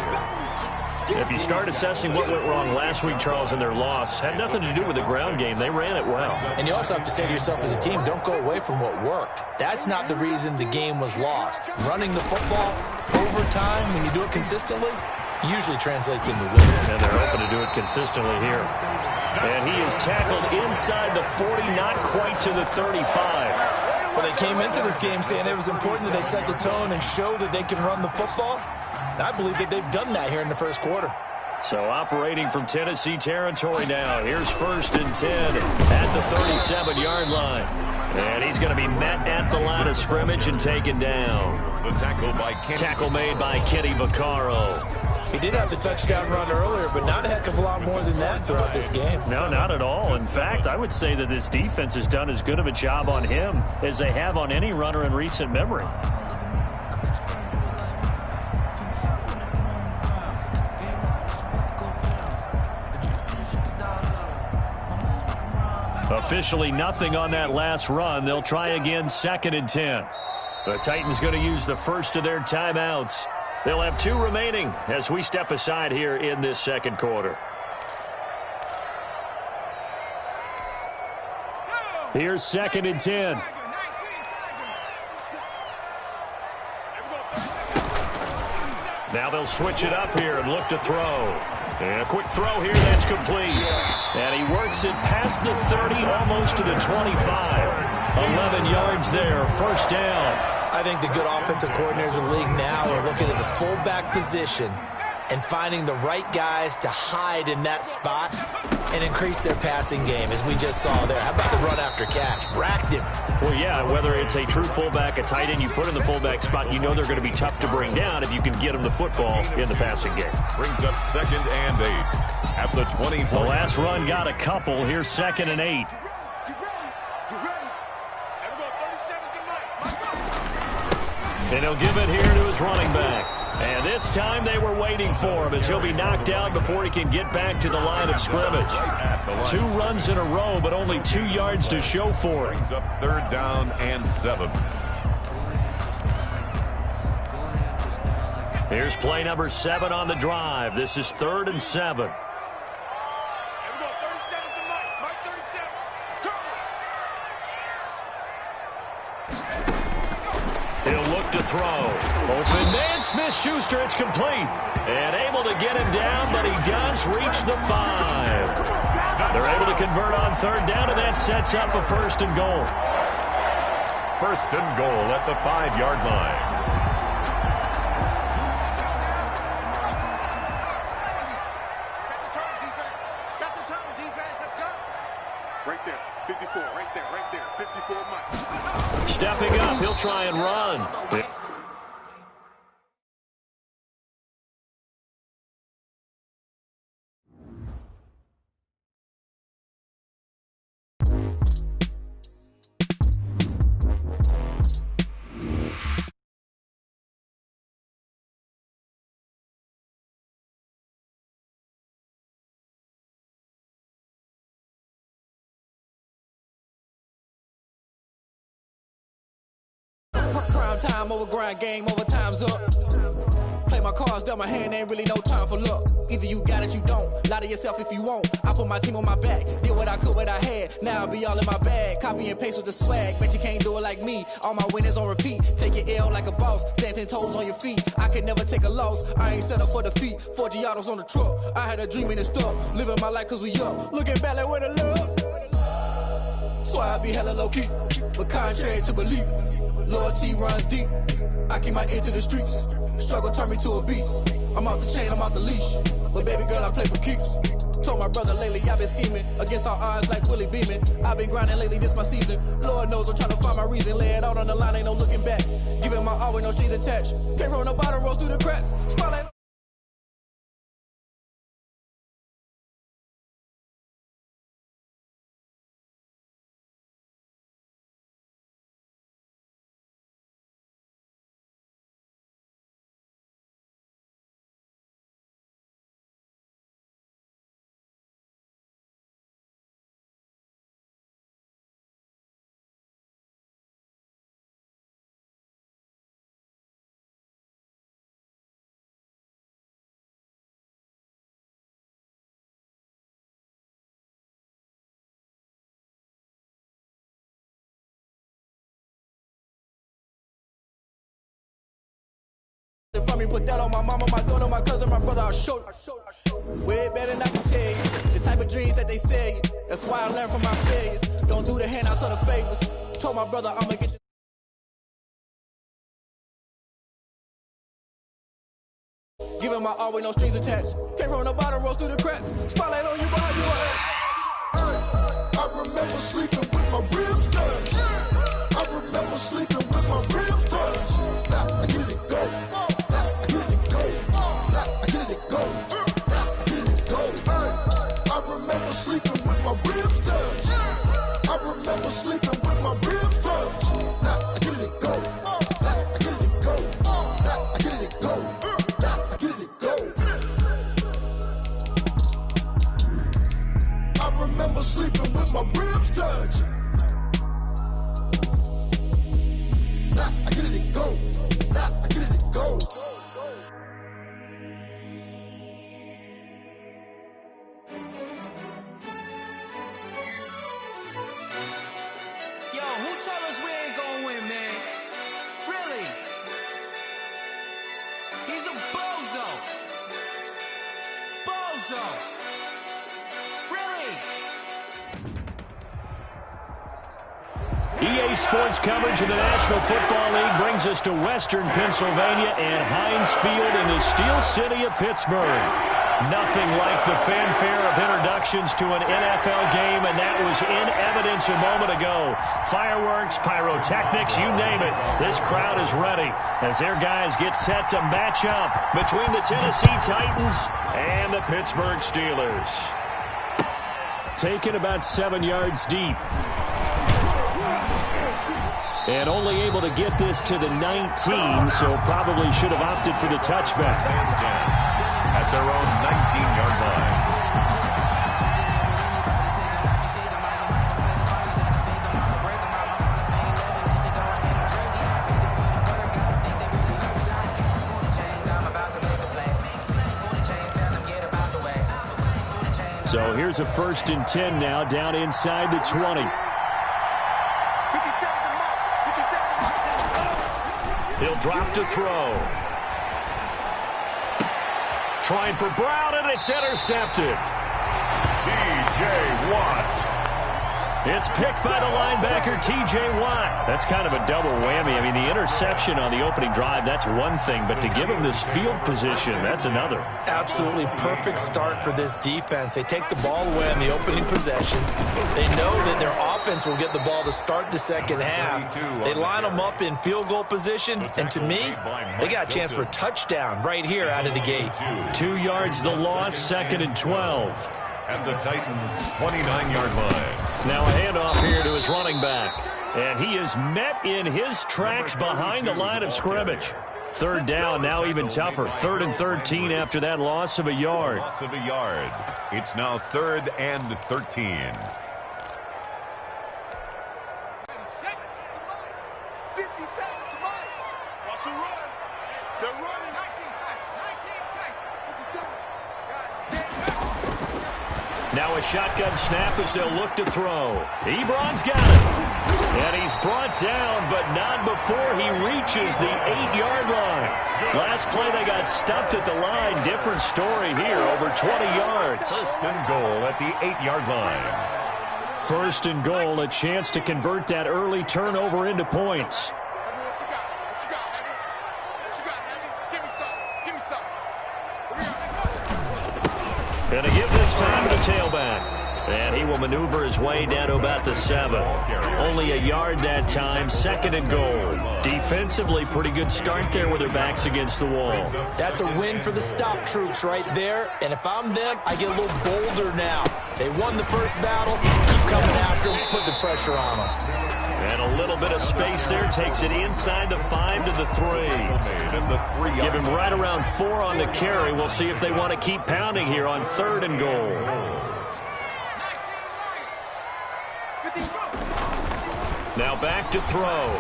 [SPEAKER 17] If you start assessing what went wrong last week, Charles, in their loss, had nothing to do with the ground game. They ran it well.
[SPEAKER 19] And you also have to say to yourself as a team, don't go away from what worked. That's not the reason the game was lost. Running the football over time, when you do it consistently, usually translates into wins.
[SPEAKER 17] And they're hoping to do it consistently here. And he is tackled inside the 40, not quite to the 35.
[SPEAKER 19] Well, they came into this game saying it was important that they set the tone and show that they can run the football. And I believe that they've done that here in the first quarter.
[SPEAKER 17] So operating from Tennessee territory now. Here's first and 10 at the 37-yard line. And he's going to be met at the line of scrimmage and taken down.
[SPEAKER 21] The tackle
[SPEAKER 17] made by Kenny Vaccaro.
[SPEAKER 19] He did have the touchdown run earlier, but not a heck of a lot more than that throughout this game.
[SPEAKER 17] No, not at all. In fact, I would say that this defense has done as good of a job on him as they have on any runner in recent memory. Officially nothing on that last run. They'll try again, second and 10. The Titans going to use the first of their timeouts. They'll have 2 remaining as we step aside here in this second quarter. Here's second and 10. Now they'll switch it up here and look to throw. And a quick throw here, that's complete. And he works it past the 30, almost to the 25. 11 yards there, first down.
[SPEAKER 19] I think the good offensive coordinators in the league now are looking at the fullback position and finding the right guys to hide in that spot and increase their passing game, as we just saw there. How about the run after catch? Racked him.
[SPEAKER 17] Well, yeah, whether it's a true fullback, a tight end you put in the fullback spot, you know they're going to be tough to bring down if you can get them the football in the passing game.
[SPEAKER 21] Brings up 2nd and 8 at the 20.
[SPEAKER 17] The last run got a couple. Here's 2nd and 8. And he'll give it here to his running back. And this time they were waiting for him, as he'll be knocked out before he can get back to the line of scrimmage. 2 runs in a row, but only 2 yards to show for him.
[SPEAKER 21] Brings up 3rd down and 7.
[SPEAKER 17] Here's play number 7 on the drive. This is 3rd and 7. He'll look to throw. Open man, Smith-Schuster, it's complete. And able to get him down, but he does reach the 5. They're able to convert on 3rd down, and that sets up a 1st and goal.
[SPEAKER 21] 1st and goal at the 5-yard line.
[SPEAKER 18] Set the tone, defense, let's go. Right there, 54, right there, 54 miles.
[SPEAKER 17] Stepping up, he'll try and run.
[SPEAKER 1] Prime time over grind, game over, time's up. Play my cards, dealt my hand, ain't really no time for luck. Either you got it, you don't. Lie to yourself if you won't. I put my team on my back, did what I could, what I had. Now I'll be all in my bag, copy and paste with the swag. Bet you can't do it like me. All my winners on repeat. Take your L like a boss, stand 10 toes on your feet. I can never take a loss. I ain't set up for defeat. 4 Giottos on the truck. I had a dream and it stuck. Living my life cause we up. Looking back like where the love. So I be hella low key, but contrary to belief. Loyalty runs deep. I keep my ear to the streets. Struggle turned me to a beast. I'm out the chain, I'm out the leash. But baby girl, I play for keeps. Told my brother lately I've been scheming against all odds like Willie Beeman. I've been grinding lately, this my season. Lord knows I'm trying to find my reason. Lay it out on the line, ain't no looking back. Giving my all with no strings attached. Came from the bottom, rose through the cracks. Spotlight. From me, put that on my mama, my daughter, my cousin, my brother, I'll show you. Way better than I can tell you. The type of dreams that they sell you. That's why I learned from my failures. Don't do the handouts or the favors. Told my brother I'ma get the giving my all with no strings attached. Came from the bottom, rose through the cracks. Spotlight on you behind you.
[SPEAKER 22] I remember sleeping with my ribs touched. I remember sleeping with my ribs touched. Now I get it go. I get it go. I get it go. I get it go. I remember sleeping with my ribs touched. I remember sleeping with my ribs touched. Now I get it go. I get it go. I get it go. I get it go. I remember sleeping with my ribs touched. I get it go. I get it go.
[SPEAKER 23] Yo, who told us we ain't gonna win, man? Really? He's a bozo. Bozo. Really?
[SPEAKER 17] EA Sports coverage of the National Football League brings us to Western Pennsylvania and Heinz Field in the Steel City of Pittsburgh. Nothing like the fanfare of introductions to an NFL game, and that was in evidence a moment ago. Fireworks, pyrotechnics, you name it. This crowd is ready as their guys get set to match up between the Tennessee Titans and the Pittsburgh Steelers. Taken about 7 yards deep. And only able to get this to the 19, so probably should have opted for the touchback.
[SPEAKER 21] At their own 19-yard line.
[SPEAKER 17] So here's a 1st and 10 now, down inside the 20. He'll drop to throw. Trying for Brown, and it's intercepted.
[SPEAKER 21] T.J. Watt.
[SPEAKER 17] It's picked by the linebacker, T.J. Watt. That's kind of a double whammy. I mean, the interception on the opening drive, that's one thing. But to give him this field position, that's another.
[SPEAKER 19] Absolutely perfect start for this defense. They take the ball away on the opening possession. They know that their offense will get the ball to start the second half. They line them up in field goal position. And to me, they got a chance for a touchdown right here out of the gate.
[SPEAKER 17] 2 yards the loss, 2nd and 12.
[SPEAKER 21] At the Titans' 29-yard line.
[SPEAKER 17] Now a handoff here to his running back. And he is met in his tracks behind the line of scrimmage. 3rd down, now even tougher. 3rd and 13 after that loss of a yard.
[SPEAKER 21] Loss of a yard. It's now 3rd and 13.
[SPEAKER 17] Now a shotgun snap as they'll look to throw. Ebron's got it. And he's brought down, but not before he reaches the 8-yard line. Last play they got stuffed at the line. Different story here, over 20 yards.
[SPEAKER 21] 1st and goal at the 8-yard line.
[SPEAKER 17] 1st and goal, a chance to convert that early turnover into points. Going to give this time to the tailback. And he will maneuver his way down to about the 7. Only a yard that time, 2nd and goal. Defensively, pretty good start there with their backs against the wall.
[SPEAKER 19] That's a win for the stop troops right there. And if I'm them, I get a little bolder now. They won the first battle. Keep coming after them, put the pressure on them.
[SPEAKER 17] And a little bit of space there takes it inside the 5 to the 3. Give him right around 4 on the carry. We'll see if they want to keep pounding here on 3rd and goal. Now back to throw.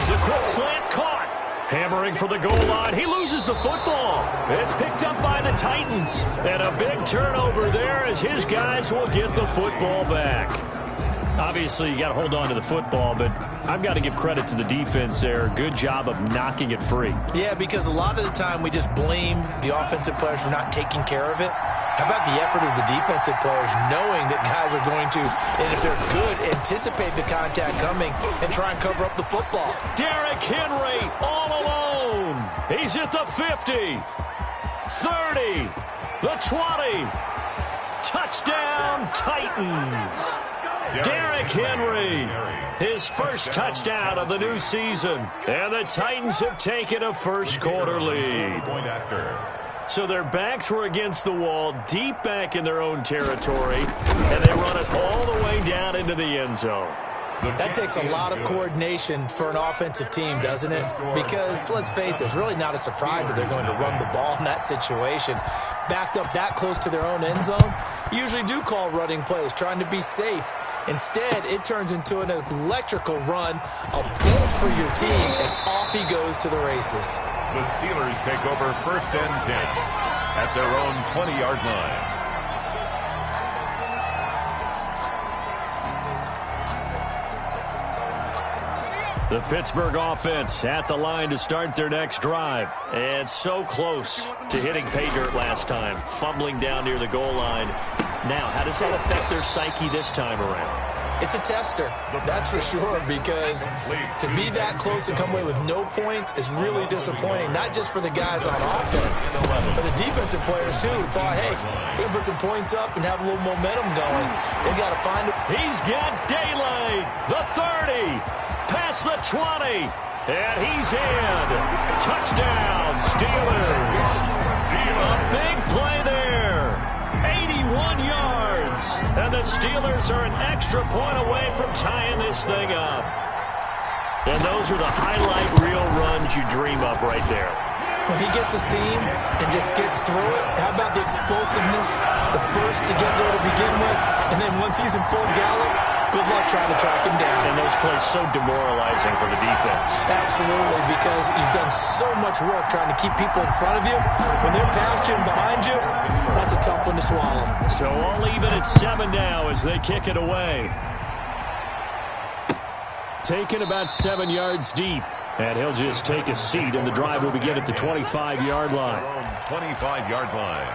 [SPEAKER 17] The quick slant caught. Hammering for the goal line. He loses the football. It's picked up by the Titans. And a big turnover there as his guys will get the football back. Obviously, you got to hold on to the football, but I've got to give credit to the defense there. Good job of knocking it free.
[SPEAKER 19] Yeah, because a lot of the time we just blame the offensive players for not taking care of it. How about the effort of the defensive players knowing that guys are going to, and if they're good, anticipate the contact coming and try and cover up the football.
[SPEAKER 17] Derrick Henry all alone. He's at the 50, 30, the 20. Touchdown, Titans. Derrick Henry, his first touchdown of the new season. And the Titans have taken a first-quarter lead. So their backs were against the wall, deep back in their own territory, and they run it all the way down into the end zone.
[SPEAKER 19] That takes a lot of coordination for an offensive team, doesn't it? Because, let's face it, it's really not a surprise that they're going to run the ball in that situation. Backed up that close to their own end zone, you usually do call running plays, trying to be safe. Instead, it turns into an electrical run, a bolt for your team, and off he goes to the races.
[SPEAKER 21] The Steelers take over 1st and 10 at their own 20-yard line.
[SPEAKER 17] The Pittsburgh offense at the line to start their next drive. And so close to hitting pay dirt last time, fumbling down near the goal line. Now, how does that affect their psyche this time around?
[SPEAKER 19] it's a tester, that's for sure, because to be that close and come away with no points is really disappointing, not just for the guys on offense, but the defensive players, too, who thought, hey, we're going to put some points up and have a little momentum going. They've got to find it.
[SPEAKER 17] He's got daylight. The 30, past the 20, and he's in. Touchdown, Steelers. A big play there. 81 yards. And the Steelers are an extra point away from tying this thing up. And those are the highlight reel runs you dream of right there.
[SPEAKER 19] When he gets a seam and just gets through it, how about the explosiveness, the burst to get there to begin with, and then once he's in full gallop, good luck trying to track him down.
[SPEAKER 17] And those plays so demoralizing for the defense.
[SPEAKER 19] Absolutely, because you've done so much work trying to keep people in front of you. When they're past you and behind you, that's a tough one to swallow.
[SPEAKER 17] So I'll leave it at 7 now as they kick it away. Taken about 7 yards deep. And he'll just take a seat, and the drive will begin at the 25-yard line.
[SPEAKER 21] 25-yard line.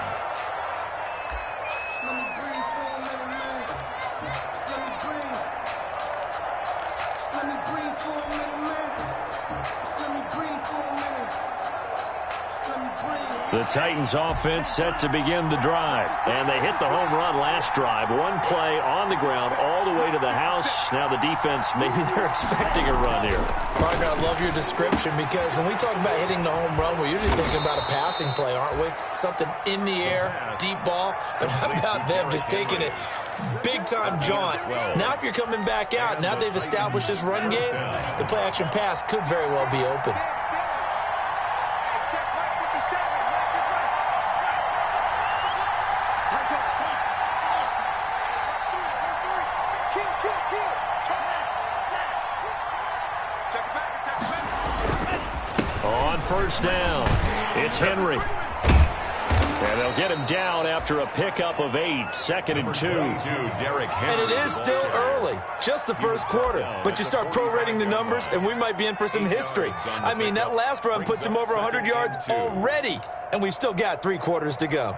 [SPEAKER 17] The Titans offense set to begin the drive. And they hit the home run last drive. One play on the ground all the way to the house. Now the defense, maybe they're expecting a run here.
[SPEAKER 19] Partner, I love your description because when we talk about hitting the home run, we're usually thinking about a passing play, aren't we? Something in the air, deep ball. But how about them just taking it big-time jaunt? Now if you're coming back out, now they've established this run game, the play-action pass could very well be open.
[SPEAKER 17] On first down, it's Henry. And they'll get him down after a pickup of 8, 2nd and 2.
[SPEAKER 19] And it is still early, just the first quarter. But you start prorating the numbers, and we might be in for some history. I mean, that last run puts him over 100 yards already, and we've still got 3 quarters to go.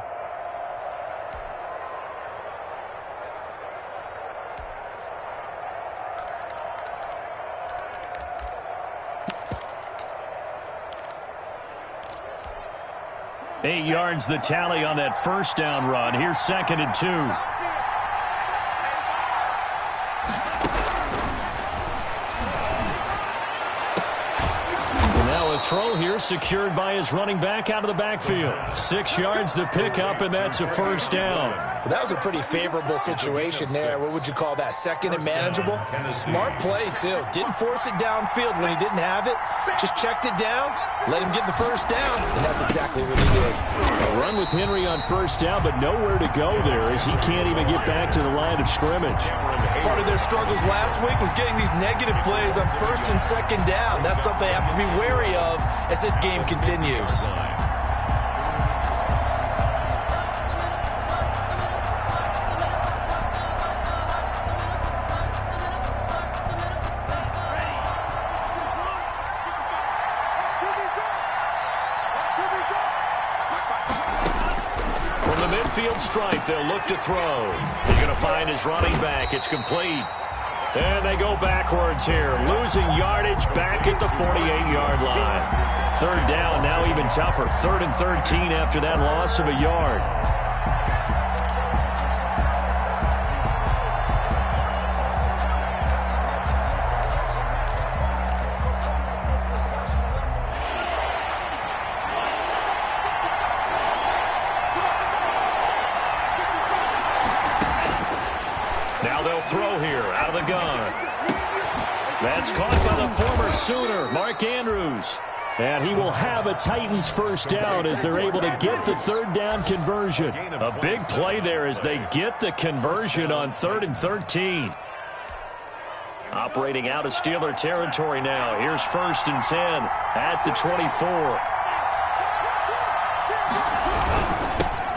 [SPEAKER 17] Eight yards the tally on that first down run. Here's 2nd and 2. And now a throw here secured by his running back out of the backfield. 6 yards the pickup, and that's a first down.
[SPEAKER 19] Well, that was a pretty favorable situation there. What would you call that? 2nd and manageable? Smart play, too. Didn't force it downfield when he didn't have it. Just checked it down, let him get the first down, and that's exactly what he did.
[SPEAKER 17] A run with Henry on first down, but nowhere to go there as he can't even get back to the line of scrimmage.
[SPEAKER 19] Part of their struggles last week was getting these negative plays on 1st and 2nd down. That's something they have to be wary of as this game continues.
[SPEAKER 17] Midfield stripe, they'll look to throw. He's going to find his running back. It's complete. And they go backwards here, losing yardage back at the 48-yard line. 3rd down, now even tougher. 3rd and 13 after that loss of a yard. Throw here out of the gun. That's caught by the former Sooner, Mark Andrews. And he will have a Titans first down as they're able to get the 3rd down conversion. A big play there as they get the conversion on 3rd and 13. Operating out of Steeler territory now. Here's 1st and 10 at the 24.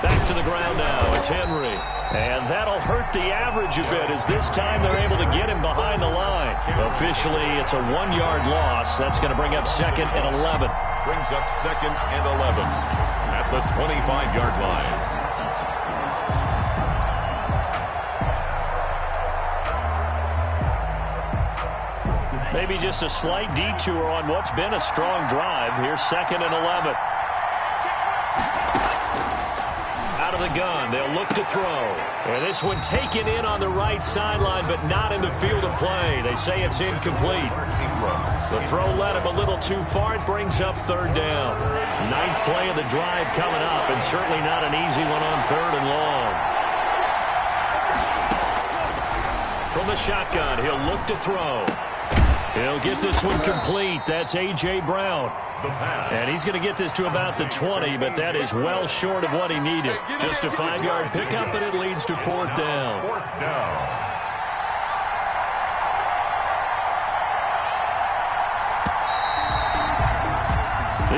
[SPEAKER 17] Back to the ground now. It's Henry. And that'll hurt the average a bit as this time they're able to get him behind the line. Officially, it's a 1-yard loss. That's going to bring up 2nd and 11.
[SPEAKER 21] Brings up 2nd and 11 at the 25-yard line.
[SPEAKER 17] Maybe just a slight detour on what's been a strong drive. Here's 2nd and 11. Out of the gun, they'll look to throw. And this one taken in on the right sideline, but not in the field of play. They say it's incomplete. The throw led him a little too far. It brings up 3rd down. 9th play of the drive coming up, and certainly not an easy one on 3rd and long. From the shotgun, he'll look to throw. He'll get this one complete. That's A.J. Brown. And he's going to get this to about the 20, but that is well short of what he needed. Just a 5-yard pickup, and it leads to 4th down.
[SPEAKER 21] 4th down.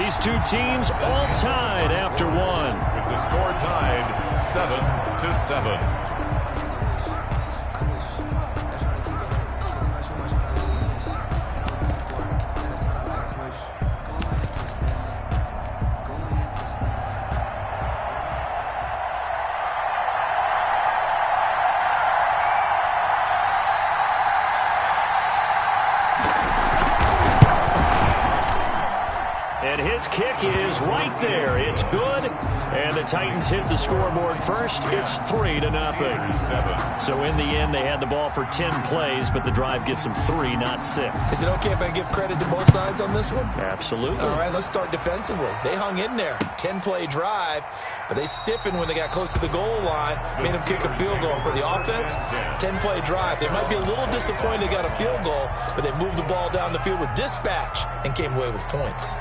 [SPEAKER 17] These two teams all tied after one.
[SPEAKER 21] With the score tied 7-7.
[SPEAKER 17] And his kick is right there. It's good. And the Titans hit the scoreboard first. It's 3-0. So in the end, they had the ball for 10 plays, but the drive gets them 3, not 6.
[SPEAKER 19] Is it okay if I give credit to both sides on this one?
[SPEAKER 17] Absolutely.
[SPEAKER 19] All right, let's start defensively. They hung in there. 10-play drive, but they stiffened when they got close to the goal line, made them kick a field goal. For the offense, 10-play drive. They might be a little disappointed they got a field goal, but they moved the ball down the field with dispatch and came away with points.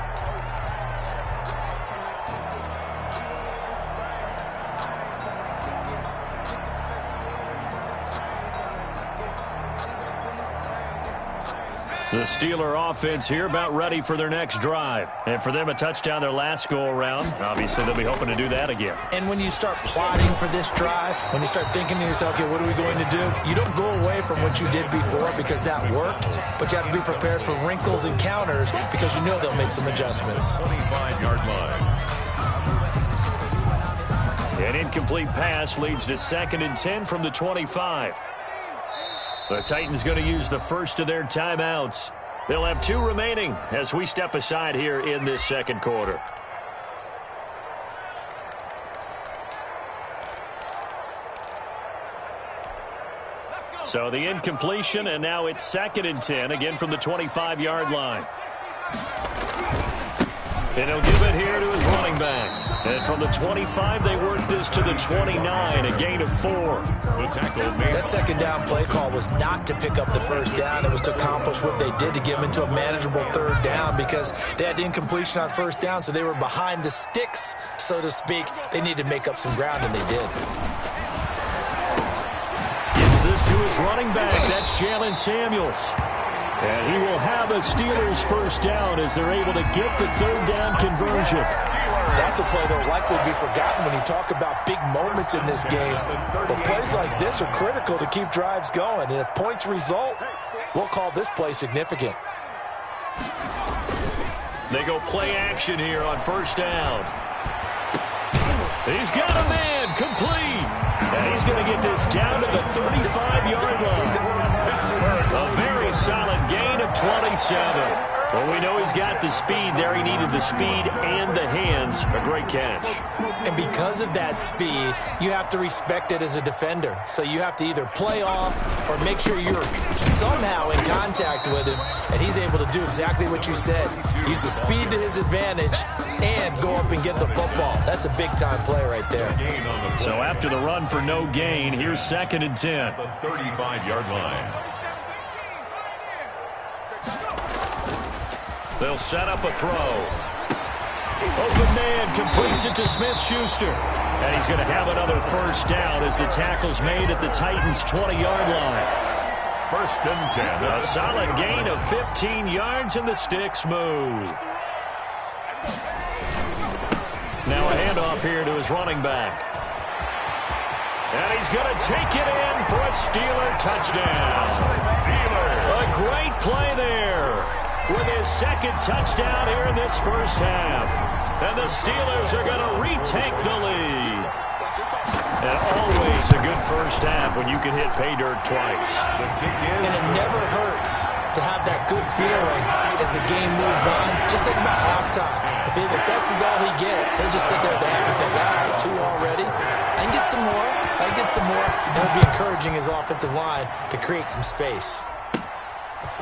[SPEAKER 17] The Steeler offense here about ready for their next drive. And for them, a touchdown their last go-around. Obviously, they'll be hoping to do that again.
[SPEAKER 19] And when you start plotting for this drive, when you start thinking to yourself, okay, what are we going to do? You don't go away from what you did before because that worked, but you have to be prepared for wrinkles and counters because you know they'll make some adjustments.
[SPEAKER 21] 25-yard line.
[SPEAKER 17] An incomplete pass leads to 2nd and 10 from the 25. The Titans going to use the first of their timeouts. They'll have 2 remaining as we step aside here in this second quarter. So the incompletion, and now it's 2nd and 10, again from the 25-yard line. And he'll give it here to his running back. And from the 25, they work this to the 29, a gain of 4.
[SPEAKER 21] The tackle made.
[SPEAKER 19] That second down play call was not to pick up the first down. It was to accomplish what they did to get them into a manageable 3rd down because they had incompletion on 1st down, so they were behind the sticks, so to speak. They needed to make up some ground, and they did.
[SPEAKER 17] Gets this to his running back. That's Jalen Samuels. And he will have a Steelers first down as they're able to get the 3rd down conversion.
[SPEAKER 19] That's a play that will likely be forgotten when you talk about big moments in this game. But plays like this are critical to keep drives going. And if points result, we'll call this play significant.
[SPEAKER 17] They go play action here on 1st down. He's got a man complete. And he's going to get this down to the 35-yard line. A very solid gain of 27. Well, we know he's got the speed there. He needed the speed and the hands. A great catch.
[SPEAKER 19] And because of that speed, you have to respect it as a defender. So you have to either play off or make sure you're somehow in contact with him. And he's able to do exactly what you said. Use the speed to his advantage and go up and get the football. That's a big-time play right there.
[SPEAKER 17] So after the run for no gain, here's 2nd and 10.
[SPEAKER 21] The 35-yard line.
[SPEAKER 17] They'll set up a throw. Open man completes it to Smith-Schuster. And he's going to have another first down as the tackle's made at the Titans' 20-yard line.
[SPEAKER 21] 1st and 10.
[SPEAKER 17] A solid gain of 15 yards, and the sticks move. Now a handoff here to his running back. And he's going to take it in for a Steeler touchdown. A great play there with his 2nd touchdown here in this first half. And the Steelers are going to retake the lead. And always a good first half when you can hit pay dirt twice.
[SPEAKER 19] And it never hurts to have that good feeling as the game moves on. Just think about halftime. If that's all he gets, he'll just sit there at the end and think, all right, 2 already. I can get some more. And it'll be encouraging his offensive line to create some space.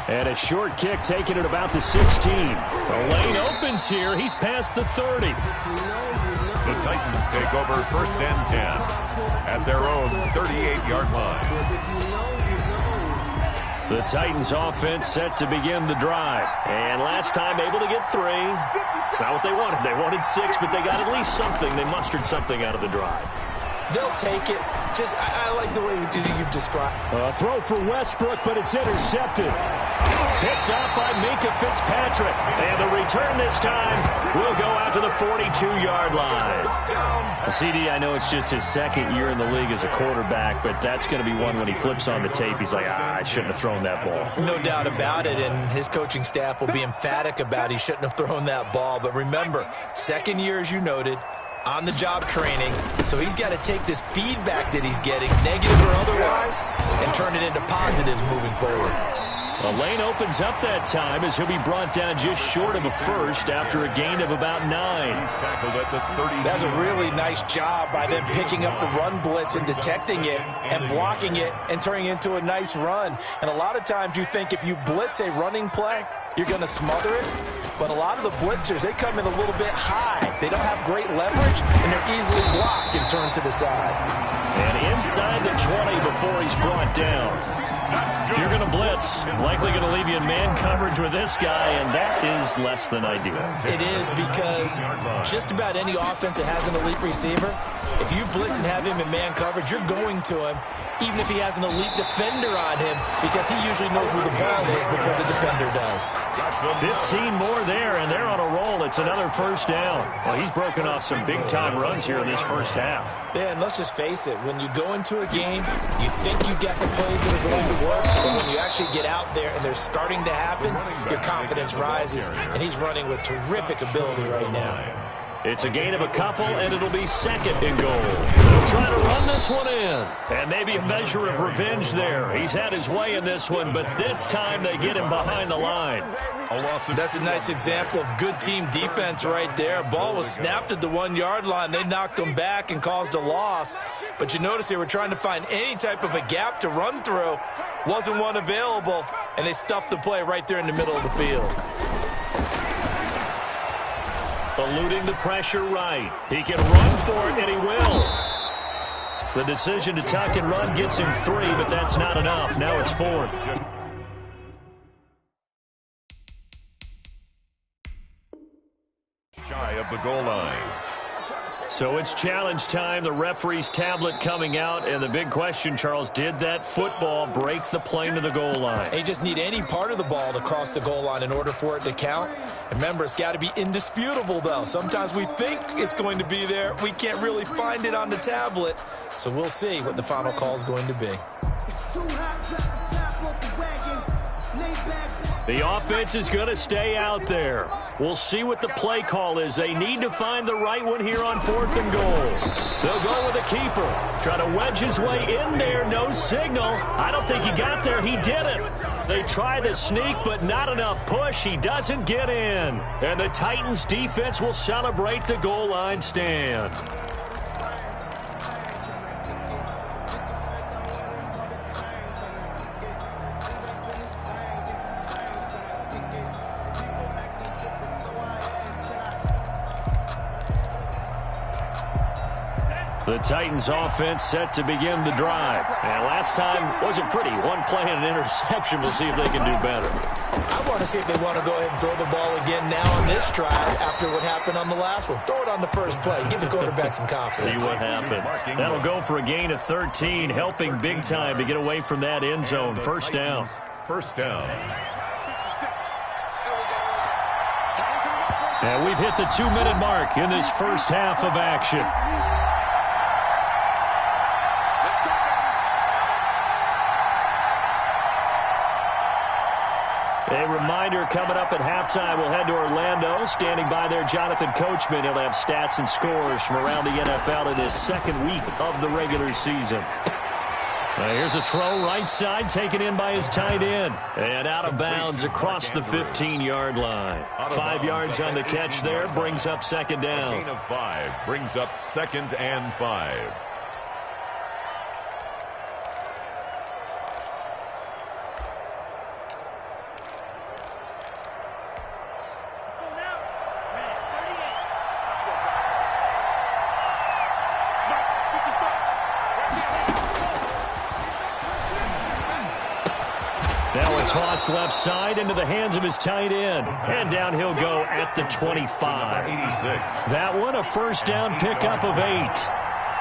[SPEAKER 17] And a short kick taken at about the 16. The lane opens here. He's past the 30.
[SPEAKER 21] The Titans take over 1st and 10 at their own 38-yard line.
[SPEAKER 17] The Titans offense set to begin the drive. And last time able to get 3. It's not what they wanted. They wanted 6, but they got at least something. They mustered something out of the drive.
[SPEAKER 19] They'll take it. I like the way you've described.
[SPEAKER 17] Throw for Westbrook, but it's intercepted. Picked up by Minka Fitzpatrick. And the return this time will go out to the 42-yard line. CD, I know it's just his 2nd year in the league as a quarterback, but that's going to be one when he flips on the tape. He's like, I shouldn't have thrown that ball.
[SPEAKER 19] No doubt about it, and his coaching staff will be emphatic about he shouldn't have thrown that ball. But remember, 2nd year, as you noted, on-the-job training, so he's got to take this feedback that he's getting, negative or otherwise, and turn it into positives moving forward.
[SPEAKER 17] The lane opens up that time as he'll be brought down just short of a first after a gain of about 9.
[SPEAKER 21] He's tackled at the 30.
[SPEAKER 19] That's a really nice job by them picking up the run blitz and detecting it and blocking it and turning it into a nice run. And a lot of times you think if you blitz a running play, you're going to smother it. But a lot of the blitzers, they come in a little bit high. They don't have great leverage, and they're easily blocked and turned to the side.
[SPEAKER 17] And inside the 20 before he's brought down. If you're going to blitz, likely going to leave you in man coverage with this guy, and that is less than ideal.
[SPEAKER 19] It is, because just about any offense that has an elite receiver, if you blitz and have him in man coverage, you're going to him, even if he has an elite defender on him, because he usually knows where the ball is before the defender does.
[SPEAKER 17] 15 more there, and they're on a roll. It's another first down. Well, he's broken off some big-time runs here in this first half.
[SPEAKER 19] Yeah, and let's just face it. When you go into a game, you think you got the plays that are going to work, but when you actually get out there and they're starting to happen, your confidence rises, and he's running with terrific ability right now.
[SPEAKER 17] It's a gain of a couple, and it'll be 2nd and goal. They'll try to run this one in. And maybe a measure of revenge there. He's had his way in this one, but this time they get him behind the line.
[SPEAKER 19] That's a nice example of good team defense right there. Ball was snapped at the 1-yard line. They knocked him back and caused a loss. But you notice they were trying to find any type of a gap to run through. Wasn't one available, and they stuffed the play right there in the middle of the field.
[SPEAKER 17] Eluding the pressure right. He can run for it, and he will. The decision to tuck and run gets him 3, but that's not enough. Now it's 4th.
[SPEAKER 21] Shy of the goal line.
[SPEAKER 17] So it's challenge time. The referee's tablet coming out, and the big question, Charles, did that football break the plane to the goal line?
[SPEAKER 19] They just need any part of the ball to cross the goal line in order for it to count. Remember, it's got to be indisputable, though. Sometimes we think it's going to be there. We can't really find it on the tablet. So we'll see what the final call is going to be.
[SPEAKER 17] The offense is going to stay out there. We'll see what the play call is. They need to find the right one here on 4th and goal. They'll go with the keeper. Try to wedge his way in there. No signal. I don't think he got there. He didn't. They try the sneak, but not enough push. He doesn't get in. And the Titans defense will celebrate the goal line stand. The Titans offense set to begin the drive. And last time wasn't pretty. One play and an interception. We'll see if they can do better.
[SPEAKER 19] I want to see if they want to go ahead and throw the ball again now on this drive after what happened on the last one. Throw it on the first play. Give the quarterback some confidence.
[SPEAKER 17] See what happens. That'll go for a gain of 13, helping big time to get away from that end zone. First down.
[SPEAKER 21] First down.
[SPEAKER 17] And we've hit the 2-minute mark in this first half of action. A reminder, coming up at halftime, we'll head to Orlando. Standing by there, Jonathan Coachman. He'll have stats and scores from around the NFL in his 2nd week of the regular season. Here's a throw right side, taken in by his tight end. And out of bounds across the 15-yard line. 5 yards on the catch there, brings up second down.
[SPEAKER 21] A gain of 5 brings up 2nd and 5.
[SPEAKER 17] Now a toss left side into the hands of his tight end. And down he'll go at the 25.
[SPEAKER 21] 86.
[SPEAKER 17] That one a first down pickup of 8.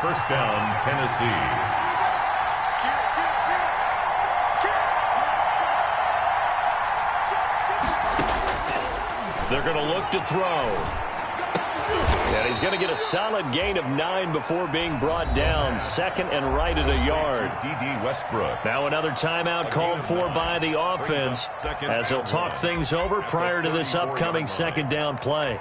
[SPEAKER 21] First down, Tennessee.
[SPEAKER 17] They're going to look to throw. And he's going to get a solid gain of 9 before being brought down. 2nd and right at a yard.
[SPEAKER 21] D.D. Westbrook.
[SPEAKER 17] Now another timeout called for by the offense as they'll talk things over prior to this upcoming second down play.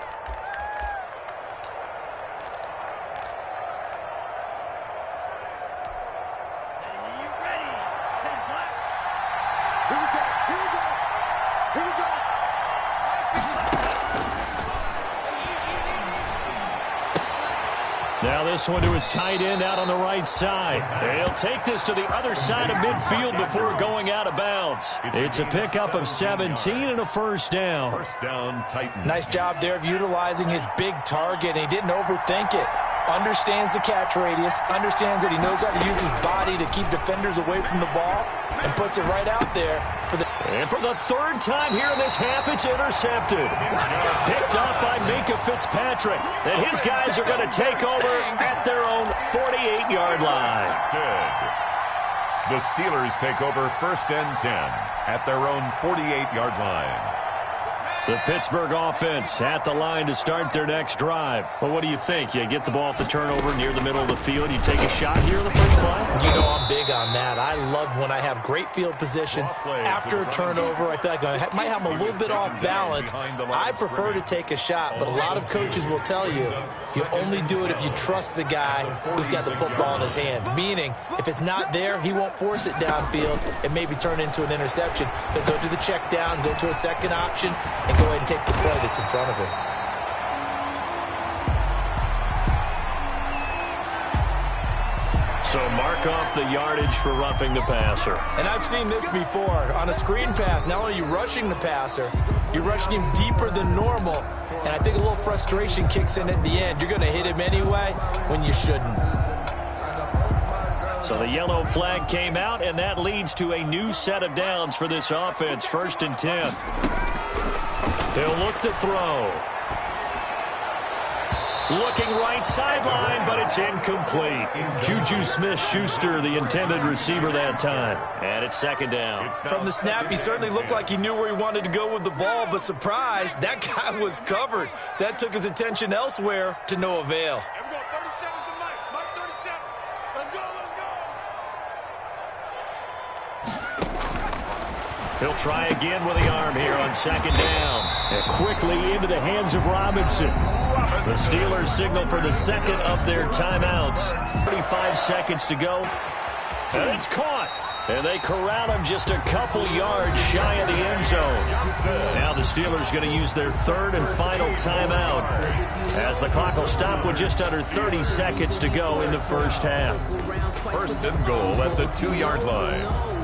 [SPEAKER 17] Now this one to his tight end out on the right side. He'll take this to the other side of midfield before going out of bounds. It's a pickup of 17 and a first down.
[SPEAKER 21] First down, Titans.
[SPEAKER 19] Nice job there of utilizing his big target. He didn't overthink it. Understands the catch radius. Understands that he knows how to use his body to keep defenders away from the ball. And puts it right out there.
[SPEAKER 17] And for the 3rd time here in this half, it's intercepted. Picked up by Minka Fitzpatrick. And his guys are going to take over at their own 48-yard line.
[SPEAKER 21] Good. The Steelers take over 1st and 10 at their own 48-yard line.
[SPEAKER 17] The Pittsburgh offense at the line to start their next drive. Well, what do you think? You get the ball off the turnover near the middle of the field. You take a shot here in the first play?
[SPEAKER 19] You know I'm big on that. I love when I have great field position after a turnover. I feel like I might have them a little bit off balance. I prefer to take a shot, but a lot of coaches will tell you you only do it if you trust the guy who's got the football in his hands. Meaning, if it's not there, he won't force it downfield and maybe turn into an interception. He'll go to the check down, go to a second option, and go ahead and take the play that's in front of him.
[SPEAKER 17] So mark off the yardage for roughing the passer.
[SPEAKER 19] And I've seen this before. On a screen pass, not only are you rushing the passer, you're rushing him deeper than normal. And I think a little frustration kicks in at the end. You're going to hit him anyway when you shouldn't.
[SPEAKER 17] So the yellow flag came out, and that leads to a new set of downs for this offense. 1st and 10. They'll look to throw. Looking right sideline, but it's incomplete. Juju Smith-Schuster, the intended receiver that time. And it's 2nd down.
[SPEAKER 19] From the snap, he certainly looked like he knew where he wanted to go with the ball, but surprise, that guy was covered. So that took his attention elsewhere to no avail.
[SPEAKER 17] He'll try again with the arm here on 2nd down. And quickly into the hands of Robinson. The Steelers signal for the 2nd of their timeouts. 35 seconds to go. And it's caught. And they corral him just a couple yards shy of the end zone. Now the Steelers going to use their 3rd and final timeout as the clock will stop with just under 30 seconds to go in the first half.
[SPEAKER 21] 1st and goal at the 2-yard line.